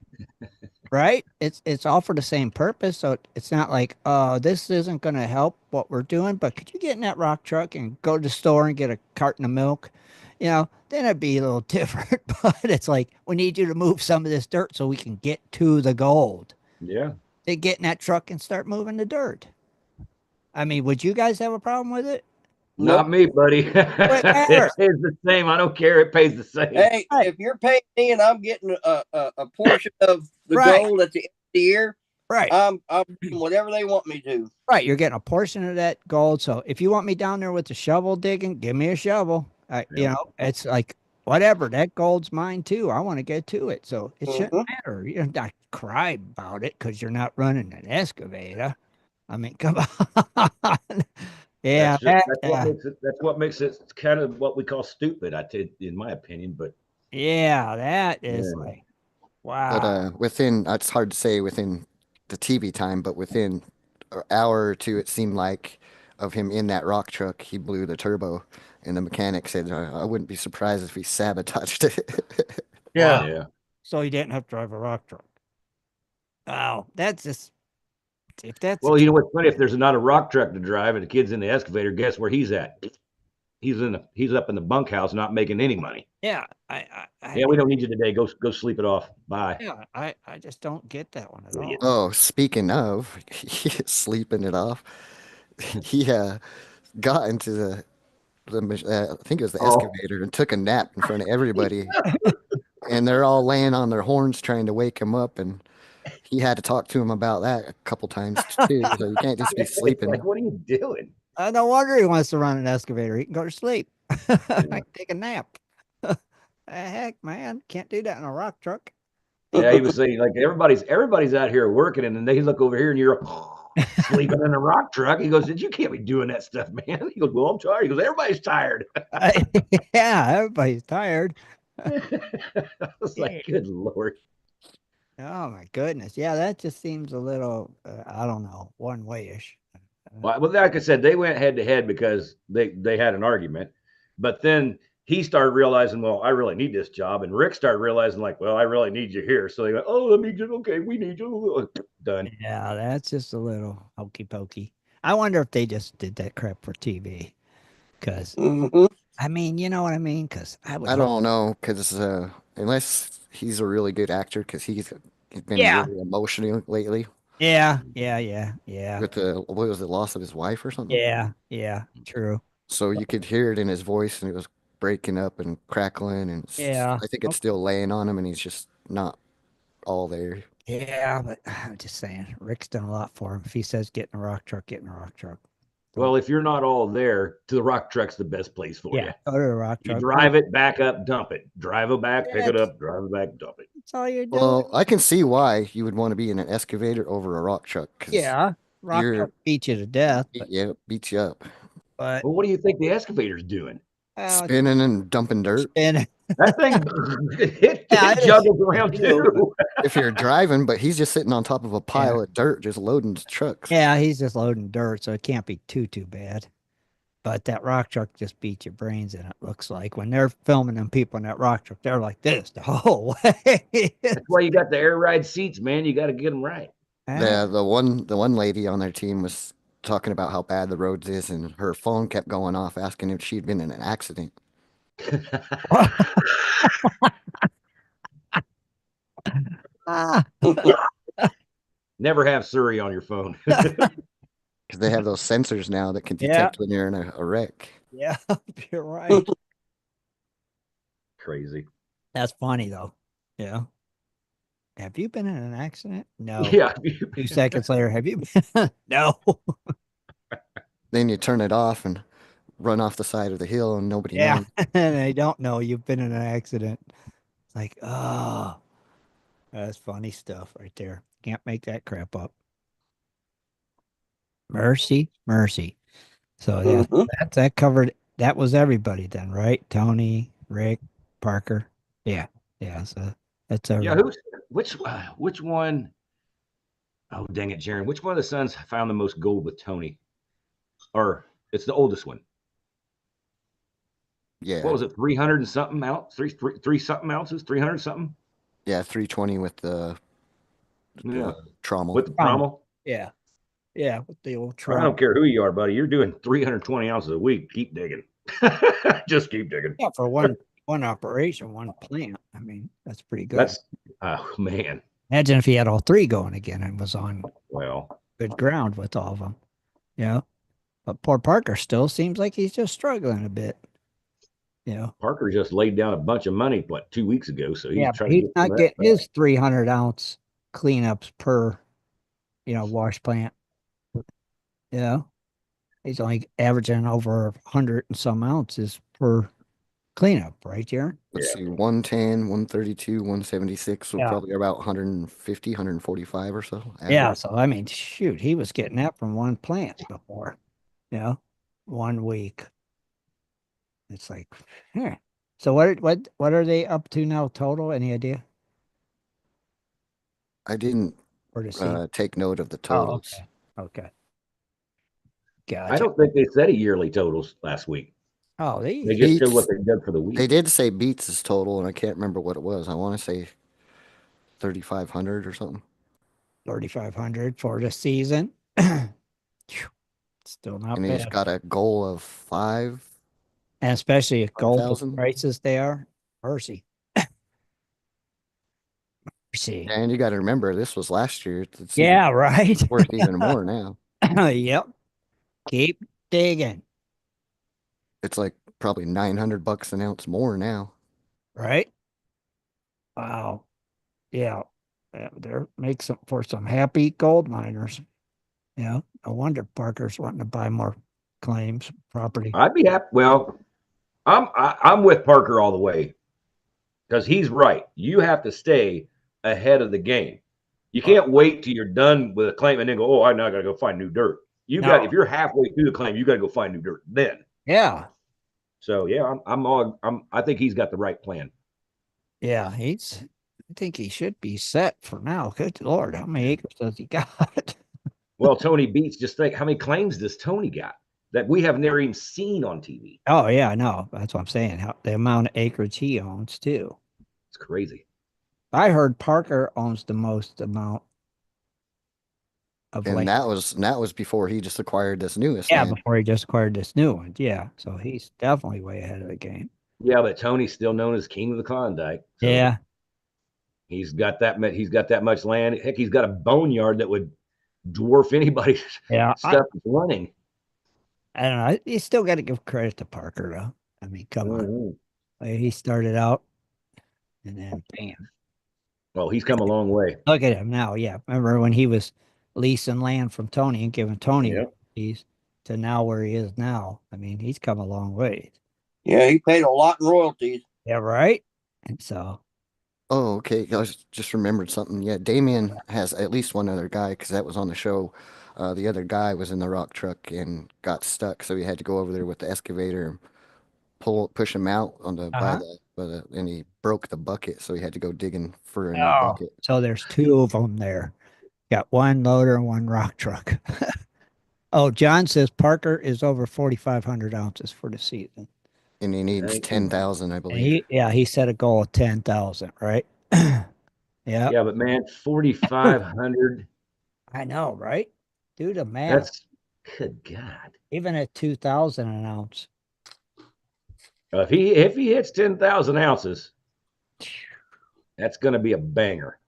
right? It's all for the same purpose. So it's not like, oh, this isn't going to help what we're doing, but could you get in that rock truck and go to the store and get a carton of milk? Then it'd be a little different. But it's like, we need you to move some of this dirt so we can get to the gold. yeah. They get in that truck and start moving the dirt. I mean, would you guys have a problem with it? Not nope. me, buddy. What It matter? pays the same. I don't care. It pays the same. Hey, Right, if you're paying me and I'm getting a portion of the right, gold at the end of the year, right, I'm doing whatever they want me to. right. You're getting a portion of that gold. So if you want me down there with the shovel digging, give me a shovel. Yeah. It's like whatever. That gold's mine too. I want to get to it. So it shouldn't Hmm. matter. You don't have to cry about it because you're not running an excavator. I mean, come on. Yeah, That's what makes it kind of what we call stupid. In my opinion, but that is yeah. like, But wow. it's hard to say within the TV time, but within an hour or two, it seemed like of him in that rock truck, he blew the turbo, and the mechanic said, "I wouldn't be surprised if he sabotaged it." Yeah. Yeah. So he didn't have to drive a rock truck. Wow, that's just if that's the Well, you case, know what's funny? If there's not a rock truck to drive and the kid's in the excavator, guess where he's at? He's up in the bunkhouse, not making any money. yeah, I Yeah, we don't need you today. Go sleep it off. Bye. yeah, I just don't get that one at Idiot. all. Oh, speaking of, he is sleeping it off. He got into I think it was the Oh, excavator and took a nap in front of everybody, and they're all laying on their horns trying to wake him up, and he had to talk to him about that a couple times too. So you can't just be it's like, sleeping. what are you doing? No wonder he wants to run an excavator. He can go to sleep. I Yeah. can take a nap. Heck, man, can't do that in a rock truck. Yeah, he was saying like everybody's out here working, and then they look over here and you're sleeping in a rock truck. He goes, "You can't be doing that stuff, man." He goes, "Well, I'm tired." He goes, "Everybody's tired." Yeah, everybody's tired. I was like, "Good Lord." Oh my goodness. Yeah, that just seems a little, I don't know, one way-ish. Well, like I said, they went head to head because they had an argument, but then he started realizing, well, I really need this job, and Rick started realizing, like, well, I really need you here. So they went, oh, let me just okay, we need you. Done. Yeah, that's just a little hokey pokey. I wonder if they just did that crap for TV. Because, Hmm. I mean, you know what I mean? Because I would I hope. don't know because unless he's a really good actor because he's been Yeah. really emotional lately Yeah. Yeah. Yeah. Yeah. with the what was the loss of his wife or something. Yeah. Yeah. True. So you could hear it in his voice and it was breaking up and crackling and Yeah. I think it's still laying on him and he's just not all there. Yeah. But I'm just saying, Rick's done a lot for him. If he says get in a rock truck, get in a rock truck. Well, if you're not all there, to the rock truck's the best place for you. Go to a rock You truck. drive it, back up, dump it. Drive it back, pick Yeah, it up, drive it back, dump it. that's all you're doing. Well, I can see why you would want to be in an excavator over a rock truck because Yeah. Rock truck you're beat you to death. yeah, beats you up. But Well, what do you think the excavator's doing? well, Spinning and dumping dirt. and That thing it Yeah, it is. juggles around Too. too. If you're driving, but he's just sitting on top of a pile Yeah. of dirt, just loading trucks. Yeah, he's just loading dirt, so it can't be too bad. But that rock truck just beat your brains in, it looks like. When they're filming them people in that rock truck, they're like this the whole way. That's why you got the air ride seats, man. You got to get them right. The one lady on their team was talking about how bad the roads is, and her phone kept going off asking if she'd been in an accident. Ah, Never have Siri on your phone. Because they have those sensors now that can yeah, detect when you're in a wreck. yeah, you're right. Crazy. That's funny though. Yeah. Have you been in an accident? No. Yeah. 2 seconds later, have you been? No. Then you turn it off and run off the side of the hill, and nobody Yeah. knows. And they don't know you've been in an accident. It's like, oh, that's funny stuff right there. Can't make that crap up. Mercy, mercy. So yeah, Mhm. that covered that was everybody then, right? Tony, Rick, Parker. Yeah. Yeah. So that's Yeah. everybody. Which one? Oh, dang it, Jaron. Which one of the sons found the most gold with Tony? Or it's the oldest one. What Yeah, was it? 300 and something ounce? Three something ounces? 300 something? yeah, 320 with Yeah. the trommel. With the Trauma. trommel? Yeah. Yeah. With the old I trauma. don't care who you are, buddy. You're doing 320 ounces a week. Keep digging. Just keep digging. Yeah, for one operation, one plant. I mean, that's pretty good. That's, oh, man. Imagine if he had all three going again and was on Well, good ground with all of them. Yeah. But poor Parker still seems like he's just struggling a bit. You know. Parker just laid down a bunch of money, what, 2 weeks ago. So he's Yeah, but trying to he's get some not of that getting back. his 300-ounce cleanups per, wash plant. You know, he's only averaging over 100 and some ounces per cleanup, right, Jaron? Let's Yeah. see, 110, 132, 176, so Yeah. probably about 150, 145 or so. Yeah. Average. So, I mean, shoot, he was getting that from one plant before, 1 week. It's like, huh. So what are they up to now total? Any idea? I didn't Or to see? take note of the Oh, totals. okay. Okay. I Gotcha. don't think they said a yearly totals last week. Oh, They just showed what Beats, they did for the they week. did say Beats is total, and I can't remember what it was. I want to say 3,500 or something. 3,500 for the season. Still not And he's bad. got a goal of And especially if gold the 5,000. prices they are. Mercy. Mercy. And you got to remember, this was last year. It's even Yeah, right. worth even more now. Yep. Keep digging. It's like probably $900 an ounce more now. Right? Wow. Yeah. There makes some for some happy gold miners. Yeah. No wonder Parker's wanting to buy more claims, property. I'd be happy. Well, I'm with Parker all the way because he's right. You have to stay ahead of the game. You can't wait till you're done with a claim and then go, oh, I now got to go find new dirt. You got, No. if you're halfway through the claim, you got to go find new dirt then. Yeah. So yeah, I think he's got the right plan. Yeah. I think he should be set for now. Good Lord. How many acres does he got? Well, Tony Beats, just think how many claims does Tony got that we have never even seen on TV? Oh, yeah. No, that's what I'm saying. The amount of acreage he owns, too. It's crazy. I heard Parker owns the most amount of And land. that was before he just acquired this newest Yeah, land. before he just acquired this new one. Yeah. So he's definitely way ahead of the game. Yeah, but Tony's still known as King of the Klondike. So Yeah. he's got that. He's got that much land. Heck, he's got a boneyard that would dwarf anybody's Yeah. stuff that's running. I don't know. You still got to give credit to Parker, though. I mean, come on. Like, he started out and then bam. Well, he's come a long way. Look at him now. Yeah. Remember when he was leasing land from Tony and giving Tony Yep. these to now where he is now? I mean, he's come a long way. Yeah, he paid a lot in royalties. Yeah, right? And so, Oh, okay. I just remembered something. Yeah, Damien has at least one other guy because that was on the show. The other guy was in the rock truck and got stuck, so he had to go over there with the excavator and push him out on the uh-huh. and he broke the bucket, so he had to go digging for a new Oh, bucket. so there's two of them there. Got one loader and one rock truck. Oh, John says Parker is over 4,500 ounces for the season. And he needs Thank you. 10,000, I And believe. he set a goal of 10,000, right? Yeah. Yeah, but man, 4,500. I know, right? Do the math. That's good God. Even at 2,000 an ounce. If he hits 10,000 ounces, that's going to be a banger.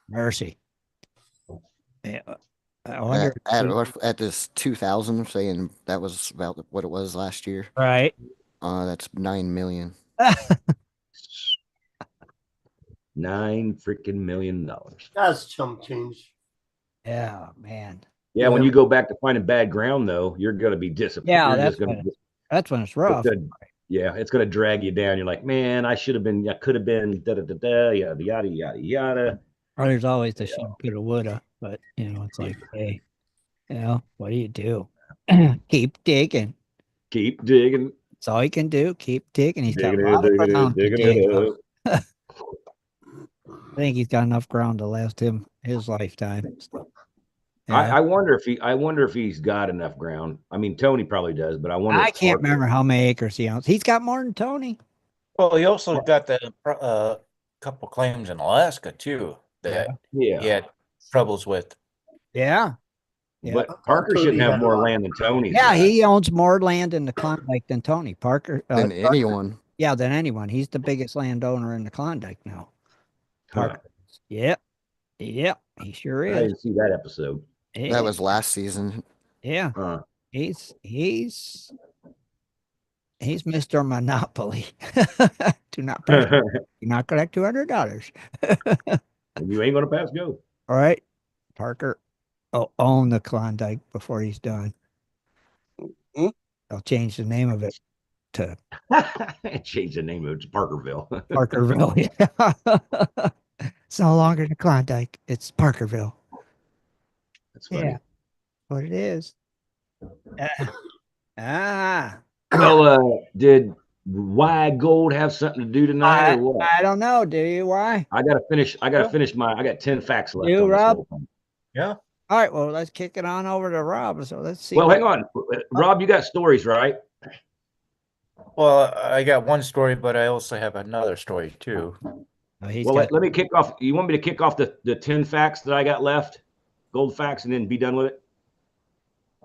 Mercy. Yeah. I wonder. At this 2,000, saying that was about what it was last year. Right. That's 9 million. $9 million. That's chump change. Yeah, man. Yeah, when you go back to finding bad ground, though, you're going to be disappointed. Yeah, You're that's just going to. that's when it's rough. It's going to drag you down. You're like, man, I should have been. I could have been. Da da da da. Yada yada yada yada. Or there's always the should coulda woulda, but it's like, hey, what do you do? Keep digging. Keep digging. That's all he can do. Keep digging. He's got Digging a lot of ground to dig it up. up. I think he's got enough ground to last him his lifetime. So, yeah. I wonder if he's got enough ground. I mean, Tony probably does, but I wonder. I can't remember how many acres he owns. He's got more than Tony. Well, he also got the couple claims in Alaska too that he had troubles with. Yeah. But Parker shouldn't have more land than Tony. Yeah, he owns more land in the Klondike than Tony. Parker. Than anyone. Yeah, than anyone. He's the biggest landowner in the Klondike now. Parker. Yep. Yep. He sure is. I didn't see that episode. Yeah. That was last season. Yeah. He's Mr. Monopoly. Do not pass. Do not collect $200. You ain't gonna pass go. All right, Parker. Own the Klondike before he's done. I'll change the name of it to change the name of it to Parkerville. Parkerville. Yeah. It's no longer the Klondike. It's Parkerville. That's funny. Yeah. What it is. Well, did Why Gold have something to do tonight or what? I don't know. Do you? Why? I gotta finish my. I got 10 facts left. You, on Rob? this whole thing. Yeah. All right. Well, let's kick it on over to Rob. So let's see. Well, hang on, Rob. You got stories, right? Well, I got one story, but I also have another story too. Let me kick off. You want me to kick off the 10 facts that I got left, gold facts, and then be done with it?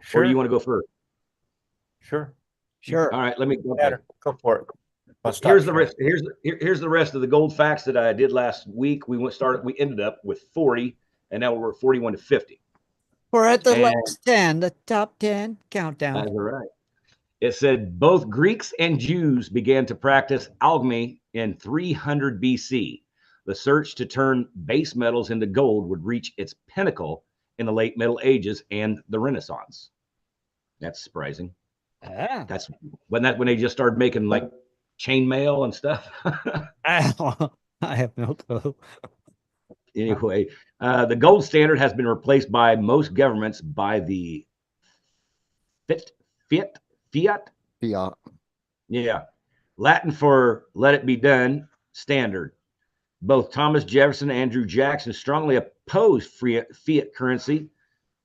Sure. Or do you want to go first? Sure. All right. Let me go. Go for it. Here's the rest. Here's the rest of the gold facts that I did last week. We ended up with 40, and now we're 41 to 50. We're at the last 10, the top 10 countdown. That's right. It said both Greeks and Jews began to practice alchemy in 300 BC. The search to turn base metals into gold would reach its pinnacle in the late Middle Ages and the Renaissance. That's surprising. That's when they just started making like chainmail and stuff. I have no clue. Anyway, the gold standard has been replaced by most governments by the fiat. Yeah, Latin for "let it be done" standard. Both Thomas Jefferson and Andrew Jackson strongly opposed fiat currency.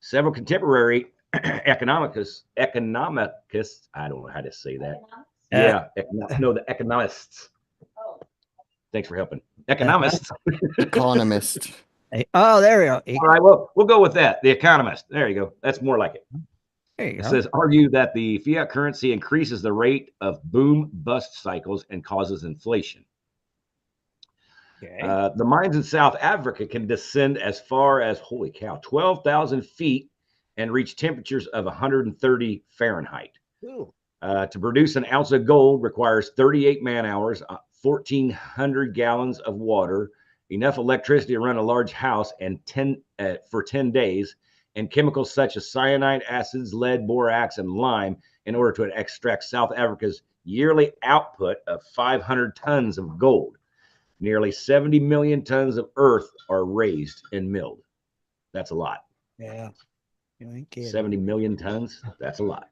Several contemporary economists, I don't know how to say that. The economists. Thanks for helping. Economists. Economist. There we go. All right, well, we'll go with that. The economist. There you go. That's more like it. There you go. It says argue that the fiat currency increases the rate of boom-bust cycles and causes inflation. Okay. The mines in South Africa can descend as far as, holy cow, 12,000 feet and reach temperatures of 130 Fahrenheit. To produce an ounce of gold requires 38 man-hours, 1,400 gallons of water, enough electricity to run a large house, and for 10 days, and chemicals such as cyanide, acids, lead, borax, and lime in order to extract South Africa's yearly output of 500 tons of gold. Nearly 70 million tons of earth are raised and milled. That's a lot. Yeah. You ain't kidding. 70 million tons. That's a lot.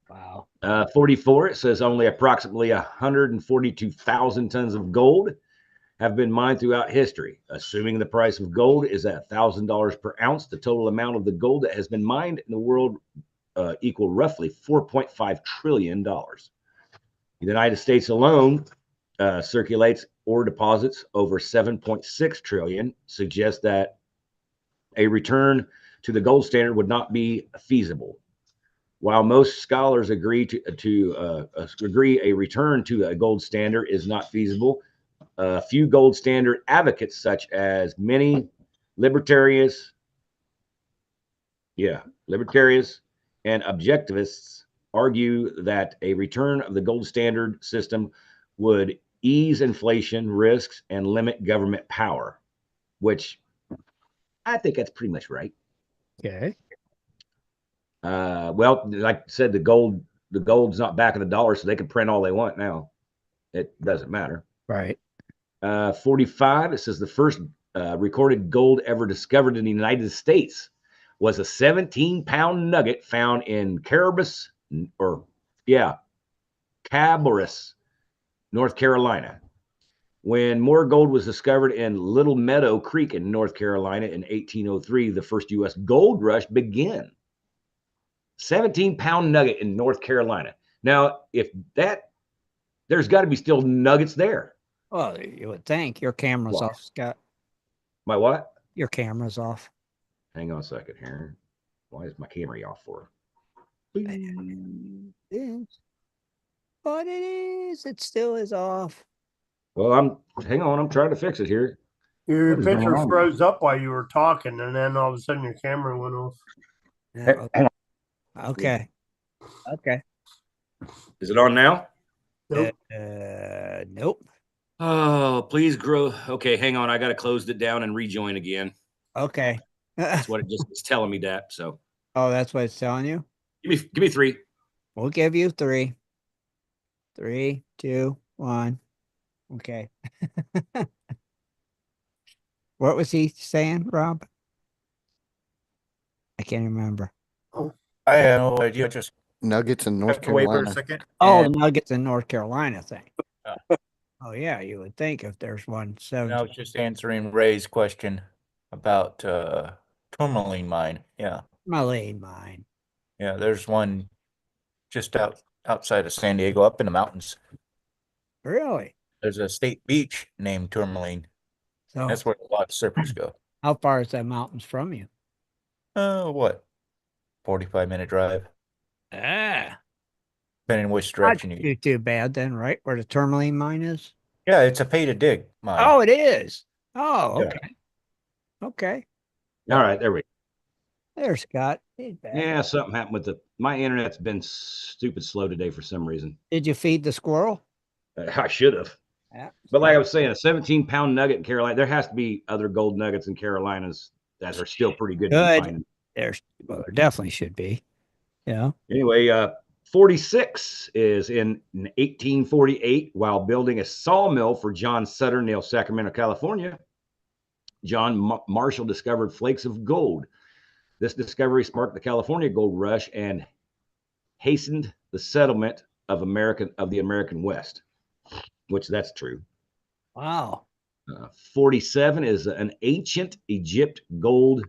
Wow. 44, it says only approximately 142,000 tons of gold have been mined throughout history. Assuming the price of gold is at $1,000 per ounce, the total amount of the gold that has been mined in the world equal roughly $4.5 trillion. The United States alone circulates ore deposits over 7.6 trillion, suggests that a return to the gold standard would not be feasible. While most scholars agree agree a return to a gold standard is not feasible, a few gold standard advocates, such as many libertarians, libertarians and objectivists, argue that a return of the gold standard system would ease inflation risks and limit government power, which I think that's pretty much right. Okay. Well, like I said, the gold's not backing the dollar, so they can print all they want now. It doesn't matter. Right. 45, it says the first recorded gold ever discovered in the United States was a 17-pound nugget found in Cabris, North Carolina. When more gold was discovered in Little Meadow Creek in North Carolina in 1803, the first U.S. gold rush began. 17-pound nugget in North Carolina. Now, if that, there's got to be still nuggets there. Well, you would think. Your camera's Why? off, Scott. My what? Your camera's off. Hang on a second here. Why is my camera off for? It is. But it is. It still is off. Well, hang on. I'm trying to fix it here. Your What is going picture on? froze up while you were talking, and then all of a sudden your camera went off. Yeah, Hang okay. Okay. Is it on now? Nope. Nope. Oh, please grow. Okay, hang on. I got to close it down and rejoin again. Okay. That's what it's telling me that. So Oh, that's what it's telling you? give me 3. We'll give you 3. 3, 2, 1. Okay. What was he saying, Rob? I can't remember. I have no idea. Just Nuggets in North have to wait for a Carolina. second. Oh, and the Nuggets in North Carolina thing. Yeah. Oh, yeah, you would think if there's one I was just answering Ray's question about tourmaline mine. Yeah, Malay mine. yeah. There's one just outside of San Diego, up in the mountains. Really? There's a state beach named Tourmaline. So That's where a lot of surfers go. how far is that mountains from you? What? 45-minute drive, Ah, depending which not direction you. too bad then, right? Where the tourmaline mine is? Yeah, it's a pay to dig mine. Oh, it is. Oh, Yeah. okay. Okay. All right, there we go. There's Scott. He's back. Yeah, something happened with my internet's been stupid slow today for some reason. Did you feed the squirrel? I should have. Yeah. But like I was saying, a 17-pound nugget in Carolina, there has to be other gold nuggets in Carolinas that are still pretty good. Good. There definitely should be. Yeah. Anyway, 46 is in 1848, while building a sawmill for John Sutter near Sacramento, California, John Marshall discovered flakes of gold. This discovery sparked the California gold rush and hastened the settlement of the American West, which that's true. Wow. 47 is an ancient Egypt gold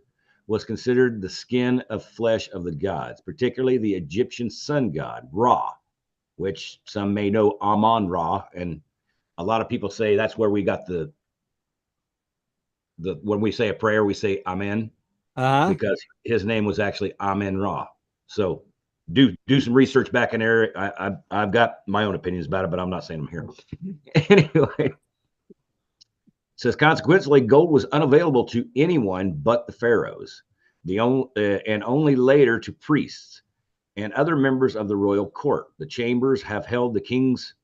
was considered the skin of flesh of the gods, particularly the Egyptian sun god, Ra, which some may know Amon Ra. And a lot of people say that's where we got the when we say a prayer, we say Amen, because his name was actually Amen Ra. So do some research back in there. I've got my own opinions about it, but I'm not saying them here. Anyway. Says consequently, gold was unavailable to anyone but the pharaohs, and only later to priests and other members of the royal court. The chambers have held the king's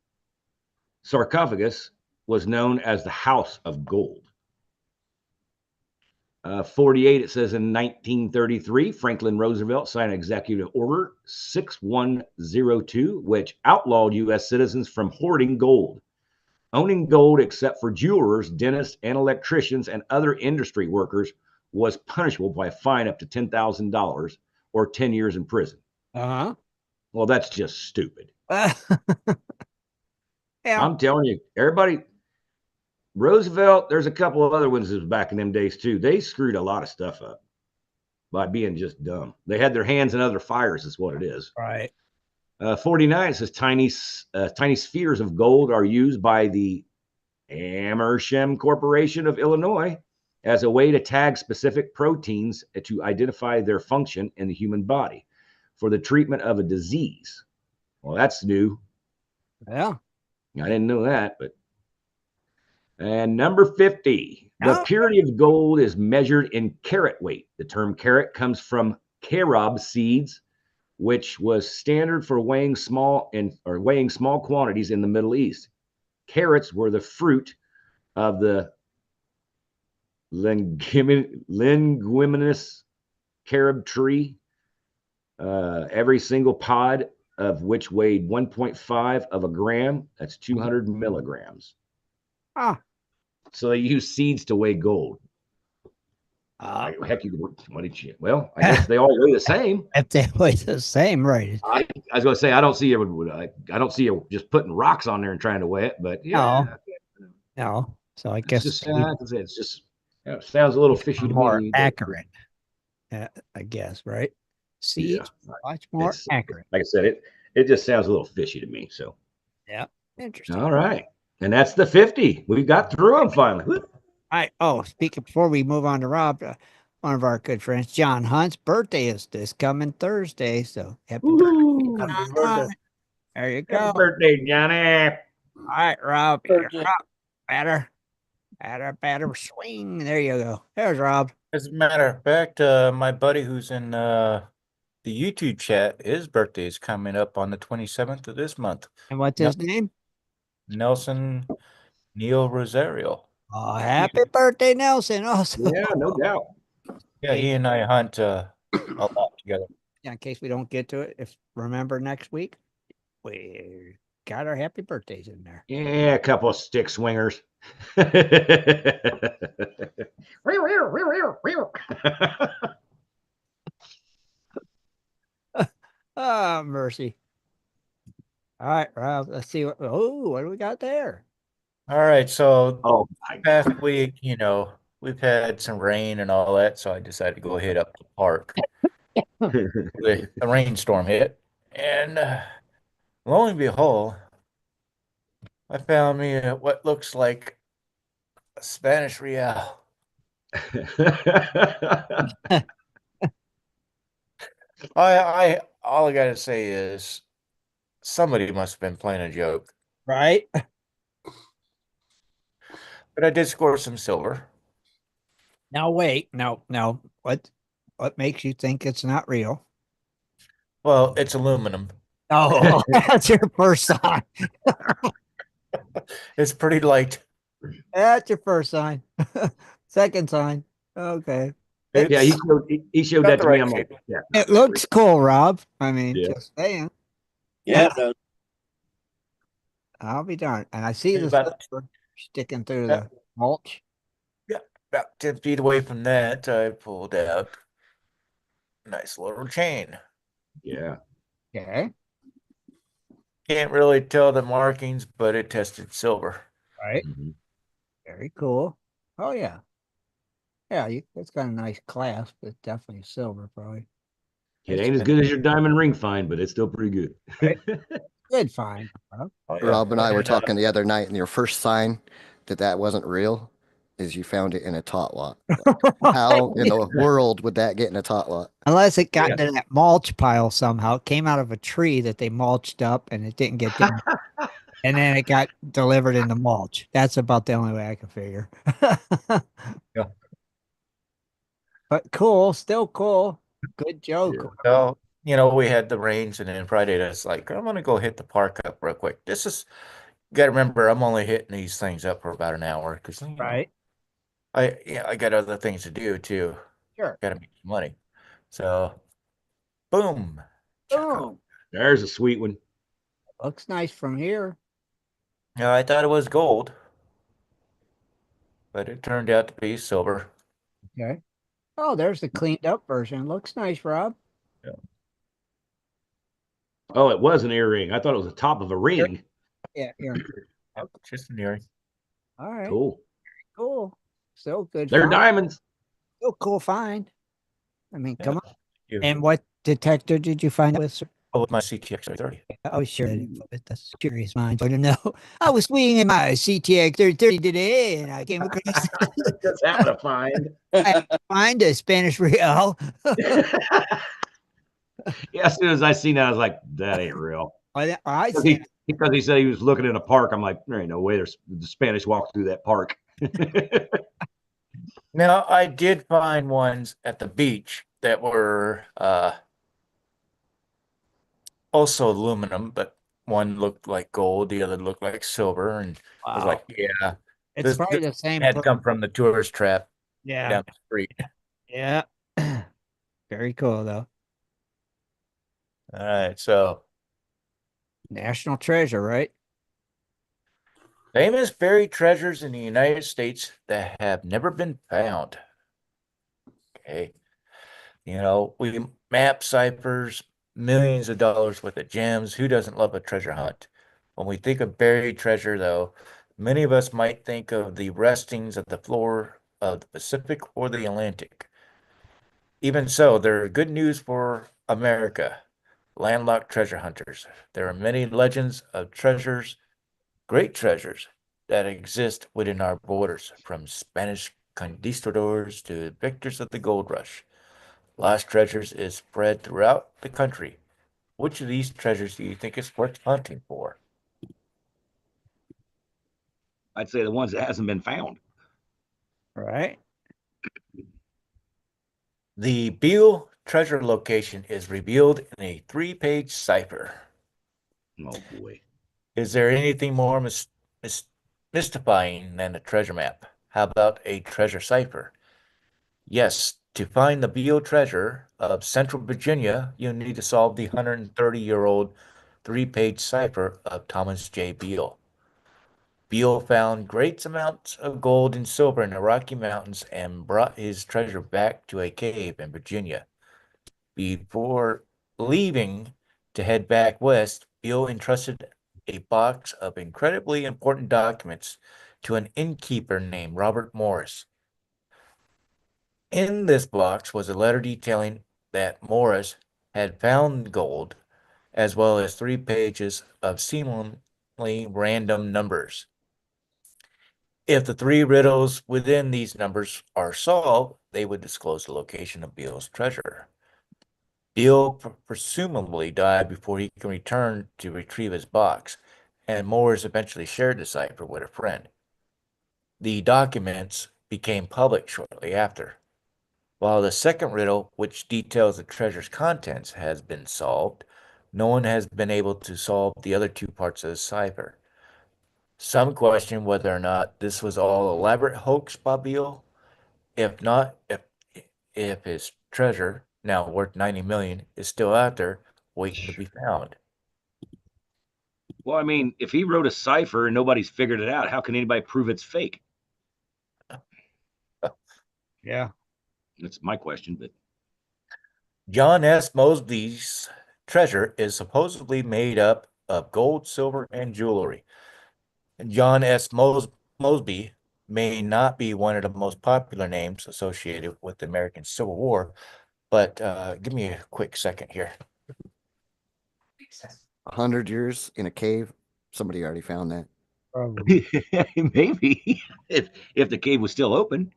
sarcophagus was known as the House of Gold. 48, it says in 1933, Franklin Roosevelt signed Executive Order 6102, which outlawed U.S. citizens from hoarding gold. Owning gold, except for jewelers, dentists, and electricians and other industry workers, was punishable by a fine up to $10,000 or 10 years in prison. Well, that's just stupid. Yeah. I'm telling you, everybody, Roosevelt, there's a couple of other ones that was back in them days too. They screwed a lot of stuff up by being just dumb. They had their hands in other fires, is what it is. Right. 49 says tiny spheres of gold are used by the Amersham Corporation of Illinois as a way to tag specific proteins to identify their function in the human body for the treatment of a disease. Well, that's new. Yeah. I didn't know that, but. And number 50, the Oh. purity of gold is measured in carat weight. The term carat comes from carob seeds, which was standard for weighing small quantities in the Middle East. Carrots were the fruit of the leguminous carob tree, every single pod of which weighed 1.5 of a gram. That's 200 milligrams. Ah. So they use seeds to weigh gold. Heck, what did you? Well, I guess they all weigh the same. If they weigh the same, right? I was going to say I don't see you just putting rocks on there and trying to weigh it, but yeah, No. So I it's guess just it's just it sounds a little fishy to more me. accurate. I guess, right? Seeds much more accurate. Like I said, it just sounds a little fishy to me. So yeah, interesting. All right, and that's the 50. We got through them finally. All right. Oh, speaking before we move on to Rob, one of our good friends, John Hunt's birthday is this coming Thursday. So happy birthday, Happy John birthday. Hunt. There you go. Happy birthday, Johnny. All right, Rob. Birthday. You're up. Batter, swing. There you go. There's Rob. As a matter of fact, my buddy who's in the YouTube chat, his birthday is coming up on the 27th of this month. And what's his name? Nelson Neil Rosario. Oh, happy birthday, Nelson. Also, Yeah, no doubt. Yeah, he and I hunt a lot together. in case we don't get to it, if remember next week, we got our happy birthdays in there. Yeah, a couple of stick swingers. Oh, mercy. All right, Rob. Let's see what do we got there? All right, so Oh my past week, we've had some rain and all that, so I decided to go hit up the park. The rainstorm hit, and lo and behold, I found me what looks like a Spanish real. All I gotta say is somebody must have been playing a joke, Right? but I did score some silver. Now wait. No. What makes you think it's not real? Well, it's aluminum. Oh, that's your first sign. It's pretty light. That's your first sign. Second sign. Okay. Yeah, he showed that to me. I'm like, yeah. It looks cool, Rob. I mean, Yeah. just saying. Yeah, it does. I'll be darned. And I see the About- silver sticking through the mulch. About 10 feet away from that, I pulled out a nice little chain. Yeah. Okay. Can't really tell the markings, but it tested silver. Right. Mhm. Very cool. Oh yeah. Yeah, it's got a nice clasp, but definitely silver, probably. It ain't as good as your diamond ring find, but it's still pretty good. Good find, Rob. Oh, yeah. Rob and I were talking the other night, and your first sign that wasn't real is you found it in a tot lot. How in the world would that get in a tot lot? Unless it got into that mulch pile somehow. It came out of a tree that they mulched up and it didn't get down. And then it got delivered in the mulch. That's about the only way I can figure. Yeah. But cool, still cool. Good joke. Yeah. So, we had the rains, and then Friday, that's like, I'm going to go hit the park up real quick. You got to remember, I'm only hitting these things up for about an hour because, Right. I got other things to do too. Sure. Got to make some money. So, boom. Boom. There's a sweet one. Looks nice from here. Yeah, I thought it was gold, but it turned out to be silver. Okay. Oh, there's the cleaned up version. Looks nice, Rob. Oh, it was an earring. I thought it was the top of a ring. Yeah, here. Yep, just an earring. All right. Cool. Cool. Still good. They're Find. diamonds. Still cool find. I mean, come on. You. And what detector did you find with, sir? Oh, with my CTX 30. Oh, sure. That's curious minds want to know. I was swinging my CTX 30 today, and I came across. Just happened to find. I find a Spanish real. Yeah, as soon as I seen that, I was like, that ain't real. I Because see. he said he was looking in a park. I'm like, there ain't no way there's the Spanish walk through that park. Now, I did find ones at the beach that were also aluminum, but one looked like gold, the other looked like silver, and I was like, yeah, It's probably the same. had come from the tourist trap Yeah. down the street. Yeah. Very cool, though. All right, so National treasure, right? famous buried treasures in the United States that have never been found. Okay. We map ciphers, millions of dollars worth of gems. Who doesn't love a treasure hunt? When we think of buried treasure, though, many of us might think of the restings of the floor of the Pacific or the Atlantic. Even so, there are good news for America, landlocked treasure hunters. There are many legends of treasures, great treasures, that exist within our borders, from Spanish conquistadors to victors of the gold rush. Lost treasures is spread throughout the country. Which of these treasures do you think is worth hunting for? I'd say the ones that hasn't been found. Right. The Beale treasure location is revealed in a 3-page cipher. Oh boy. Is there anything more mystifying than a treasure map? How about a treasure cipher? Yes, to find the Beale treasure of Central Virginia, you need to solve the 130-year-old 3-page cipher of Thomas J. Beale. Beale found great amounts of gold and silver in the Rocky Mountains and brought his treasure back to a cave in Virginia. Before leaving to head back west, Beale entrusted a box of incredibly important documents to an innkeeper named Robert Morris. In this box was a letter detailing that Morris had found gold, as well as 3 pages of seemingly random numbers. If the 3 riddles within these numbers are solved, they would disclose the location of Beale's treasure. Beale presumably died before he can return to retrieve his box, and Morris eventually shared the cipher with a friend. The documents became public shortly after. While the second riddle, which details the treasure's contents, has been solved, no one has been able to solve the other 2 parts of the cipher. Some question whether or not this was all elaborate hoax by Beale. If not, if his treasure, now worth 90 million, is still out there waiting to be found. Well, I mean, if he wrote a cipher and nobody's figured it out, how can anybody prove it's fake? Yeah. That's my question. But John S. Mosby's treasure is supposedly made up of gold, silver, and jewelry. John S. Mosby may not be one of the most popular names associated with the American Civil War, but give me a quick second here. 100 years in a cave. Somebody already found that. Probably. maybe if the cave was still open.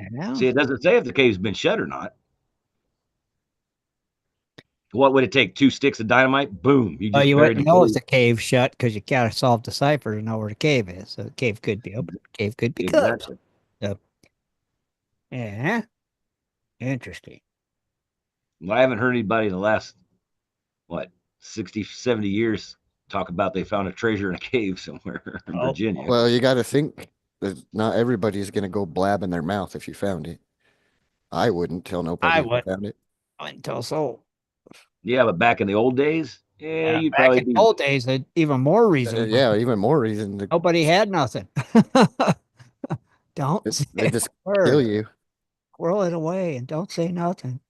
I know. See, it doesn't say if the cave's been shut or not. What would it take? 2 sticks of dynamite? Boom! You Well, just you buried wouldn't the know cave. if the cave shut because you gotta solve the cipher to know where the cave is. So the cave could be open. The cave could be closed. Exactly. So, yeah. Interesting. Well, I haven't heard anybody in the last, what, 60, 70 years talk about they found a treasure in a cave somewhere in Virginia. Well, you got to think that not everybody's going to go blab in their mouth if you found it. I wouldn't tell nobody I if I would. found it. I wouldn't tell a soul. Yeah, but back in the old days, yeah, you'd Back probably in be. old days, even more reason. Yeah, even more reason to Nobody had nothing. Don't say they just a word. kill you. Squirrel it away and don't say nothing.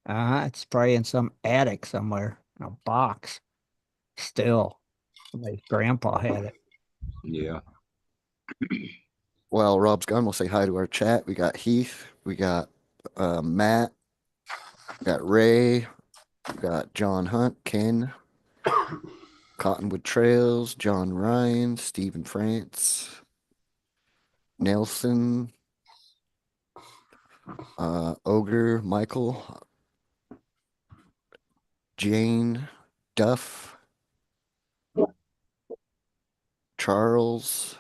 It's probably in some attic somewhere in a box. Still, somebody's grandpa had it. Yeah. While Rob's gone, we'll say hi to our chat. We got Heath, we got Matt, we got Ray, we got John Hunt, Ken, Cottonwood Trails, John Ryan, Stephen France, Nelson, Ogre, Michael, Jane, Duff, Charles,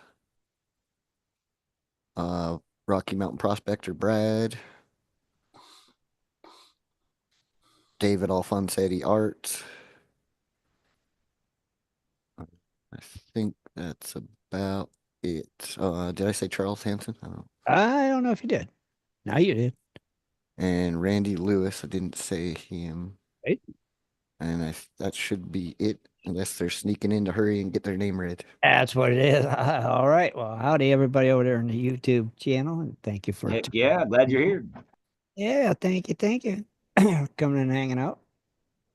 Rocky Mountain Prospector Brad, David Alfonsetti Art. I think that's about it. Did I say Charles Hanson? I don't know if you did. Now you did. And Randy Lewis. I didn't say him. Right. And that should be it, unless they're sneaking in to hurry and get their name read. That's what it is. All right. Well, howdy, everybody over there in the YouTube channel. And thank you for Heck yeah, glad you're here. Yeah, thank you. Thank you. Coming and hanging out.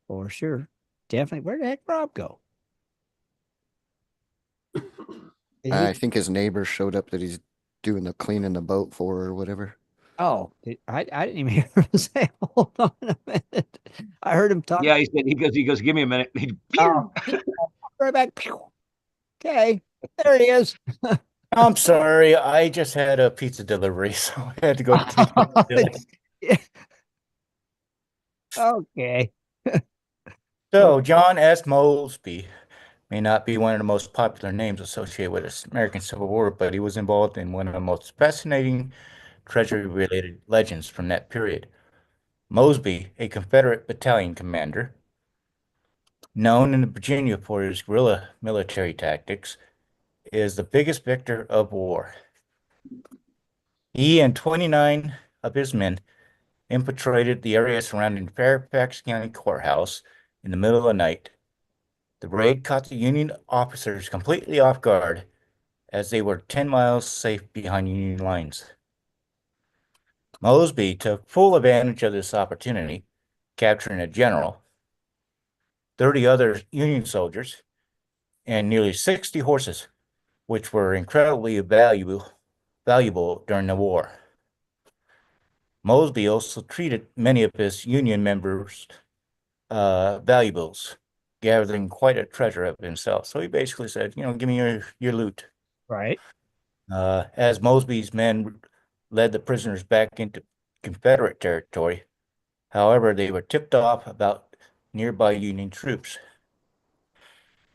For sure. Definitely. Where the heck Rob go? Did I he? think his neighbor showed up that he's doing the cleaning the boat for or whatever. Oh, I didn't even hear him say, hold on a minute. I heard him talk. Yeah, he goes, give me a minute. Oh, right back. Pew. Okay. There he is. I'm sorry. I just had a pizza delivery, so I had to go take it. Yeah. Okay. So, John S. Mosby may not be one of the most popular names associated with the American Civil War, but he was involved in one of the most fascinating treasury-related legends from that period. Mosby, a Confederate battalion commander, known in Virginia for his guerrilla military tactics, is the biggest victor of war. He and 29 of his men infiltrated the area surrounding Fairfax County Courthouse in the middle of the night. The raid caught the Union officers completely off guard as they were 10 miles safe behind Union lines. Mosby took full advantage of this opportunity, capturing a general, 30 other Union soldiers, and nearly 60 horses, which were incredibly valuable during the war. Mosby also treated many of his Union members' valuables, gathering quite a treasure of himself. So he basically said, give me your loot. Right. As Mosby's men led the prisoners back into Confederate territory, however, they were tipped off about nearby Union troops.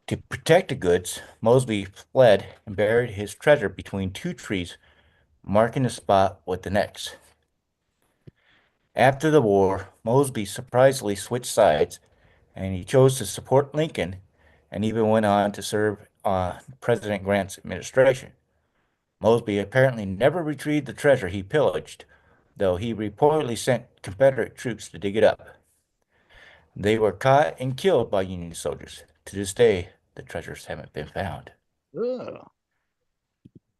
To protect the goods, Mosby fled and buried his treasure between two trees, marking the spot with the next. After the war, Mosby surprisingly switched sides, and he chose to support Lincoln and even went on to serve on President Grant's administration. Mosby apparently never retrieved the treasure he pillaged, though he reportedly sent Confederate troops to dig it up. They were caught and killed by Union soldiers. To this day, the treasures haven't been found. Ugh.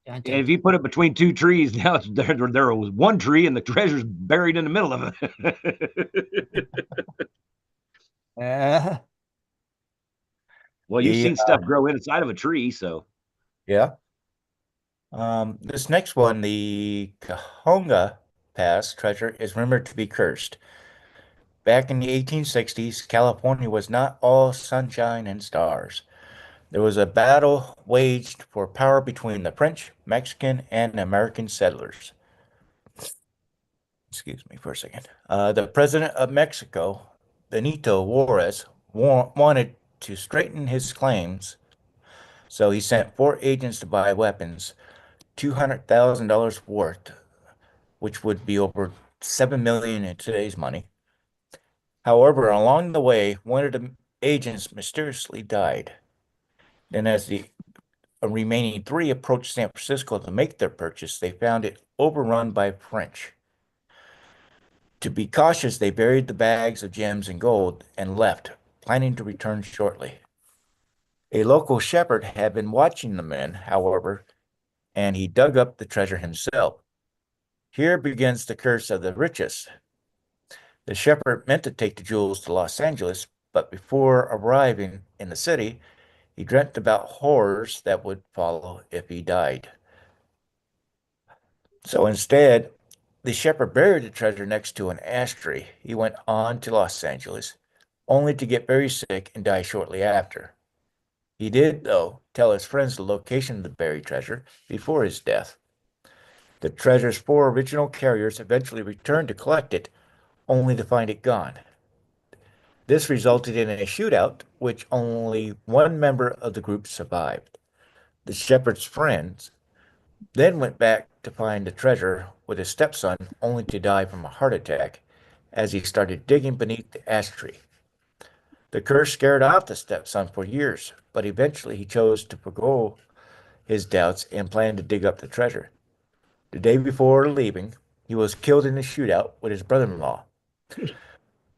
And if you put it between two trees, now there was one tree and the treasure's buried in the middle of it. Well, you've seen stuff grow inside of a tree, so. Yeah. This next one, the Cahoga Pass treasure, is rumored to be cursed. Back in the 1860s, California was not all sunshine and stars. There was a battle waged for power between the French, Mexican, and American settlers. Excuse me for a second. The president of Mexico, Benito Juarez, wanted to straighten his claims, so he sent 4 agents to buy weapons, $200,000 worth, which would be over $7 million in today's money. However, along the way, one of the agents mysteriously died. Then, as the remaining 3 approached San Francisco to make their purchase, they found it overrun by French. To be cautious, they buried the bags of gems and gold and left, planning to return shortly. A local shepherd had been watching the men, however, and he dug up the treasure himself. Here begins the curse of the richest. The shepherd meant to take the jewels to Los Angeles, but before arriving in the city, he dreamt about horrors that would follow if he died. So instead, the shepherd buried the treasure next to an ash tree. He went on to Los Angeles, only to get very sick and die shortly after. He did, though, tell his friends the location of the buried treasure before his death. The treasure's four original carriers eventually returned to collect it, only to find it gone. This resulted in a shootout, which only one member of the group survived. The shepherd's friends then went back to find the treasure with his stepson, only to die from a heart attack as he started digging beneath the ash tree. The curse scared off the stepson for years, but eventually he chose to forego his doubts and planned to dig up the treasure. The day before leaving, he was killed in a shootout with his brother-in-law.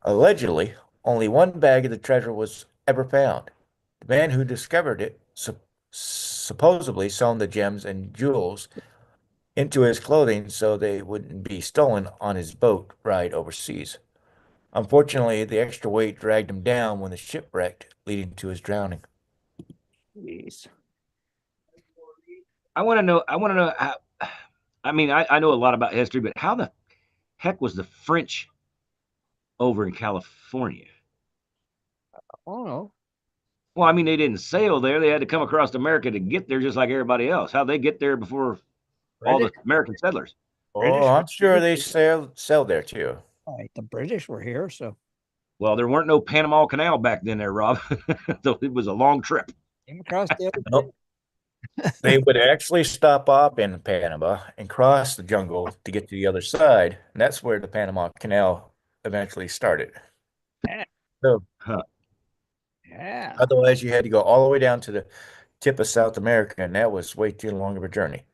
Allegedly, only one bag of the treasure was ever found. The man who discovered it supposedly sewn the gems and jewels into his clothing so they wouldn't be stolen on his boat ride overseas. Unfortunately, the extra weight dragged him down when the ship wrecked, leading to his drowning. Jeez. I want to know. I want to know how. I mean, I know a lot about history, but how the heck was the French over in California? Oh no. Well, I mean, they didn't sail there. They had to come across America to get there, just like everybody else. How'd they get there before all the British, American settlers? Oh, I'm sure they sell there too. right, the British were here, so Well, there weren't no Panama Canal back then, there, Rob. So it was a long trip. came across the other Nope. They would actually stop off in Panama and cross the jungle to get to the other side. And that's where the Panama Canal eventually started. Yeah. So Huh. Yeah. otherwise, you had to go all the way down to the tip of South America, and that was way too long of a journey.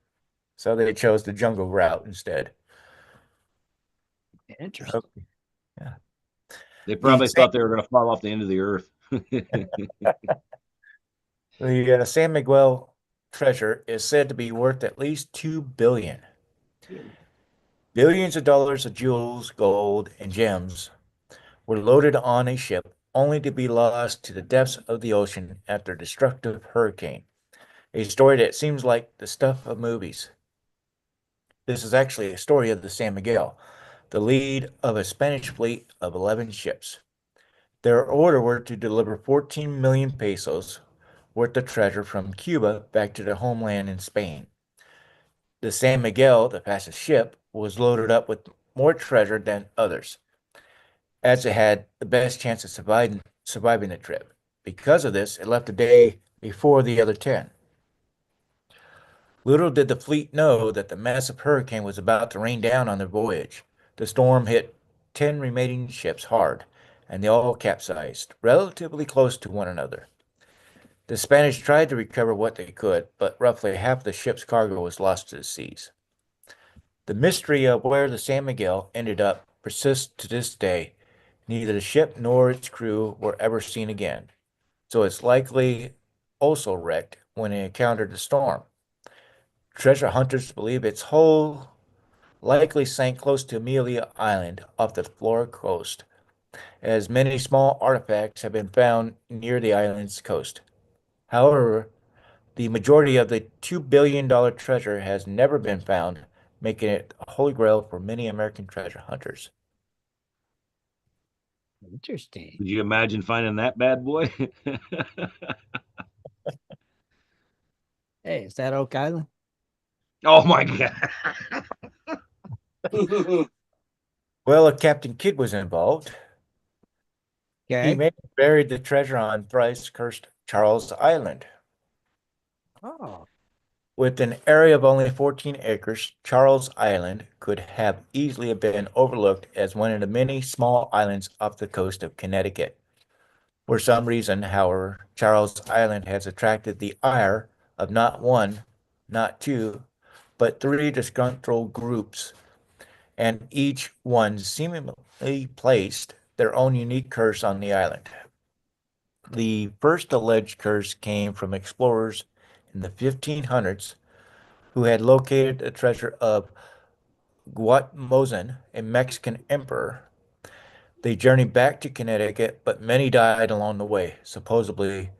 So they chose the jungle route instead. Interesting. Okay. Yeah. They probably The, thought they were going to fall off the end of the earth. the San Miguel treasure is said to be worth at least 2 billion. Billions of dollars of jewels, gold, and gems were loaded on a ship only to be lost to the depths of the ocean after a destructive hurricane. A story that seems like the stuff of movies. This is actually a story of the San Miguel, the lead of a Spanish fleet of 11 ships. Their order was to deliver 14 million pesos worth of treasure from Cuba back to their homeland in Spain. The San Miguel, the fastest ship, was loaded up with more treasure than others, as it had the best chance of surviving the trip. Because of this, it left a day before the other 10. Little did the fleet know that the massive hurricane was about to rain down on their voyage. The storm hit 10 remaining ships hard, and they all capsized, relatively close to one another. The Spanish tried to recover what they could, but roughly half the ship's cargo was lost to the seas. The mystery of where the San Miguel ended up persists to this day. Neither the ship nor its crew were ever seen again, so it's likely also wrecked when it encountered a storm. Treasure hunters believe its hull likely sank close to Amelia Island off the Florida coast, as many small artifacts have been found near the island's coast. However, the majority of the $2 billion treasure has never been found, making it a holy grail for many American treasure hunters. Interesting. Could you imagine finding that bad boy? Hey, is that Oak Island? Oh my God. Well, if Captain Kidd was involved, he Okay. may have buried the treasure on thrice cursed Charles Island. Oh, With an area of only 14 acres, Charles Island could have easily been overlooked as one of the many small islands off the coast of Connecticut. For some reason, however, Charles Island has attracted the ire of not one, not two, but three disgruntled groups, and each one seemingly placed their own unique curse on the island. The first alleged curse came from explorers in the 1500s who had located the treasure of Guatemozin, a Mexican emperor. They journeyed back to Connecticut, but many died along the way, supposedly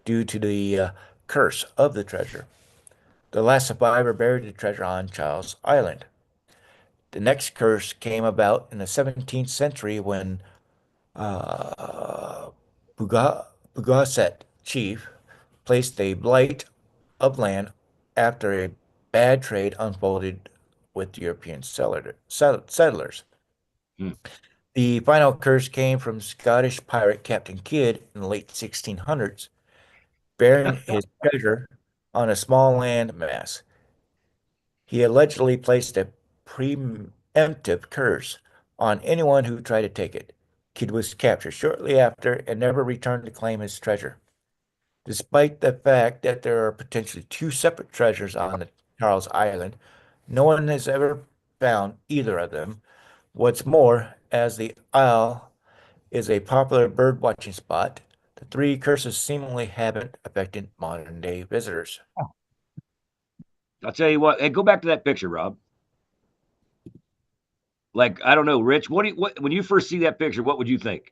due to the curse of the treasure. The last survivor buried the treasure on Charles Island. The next curse came about in the 17th century when uh, Bugaset chief placed a blight of land after a bad trade unfolded with European settlers. Hmm. The final curse came from Scottish pirate Captain Kidd in the late 1600s, bearing his treasure on a small land mass. He allegedly placed a preemptive curse on anyone who tried to take it. Kidd was captured shortly after and never returned to claim his treasure. Despite the fact that there are potentially two separate treasures on the Charles Island, no one has ever found either of them. What's more, as the Isle is a popular bird watching spot, the three curses seemingly haven't affected modern day visitors. I'll tell you what. Hey, go back to that picture, Rob. Like, I don't know, Rich. What when you first see that picture, what would you think?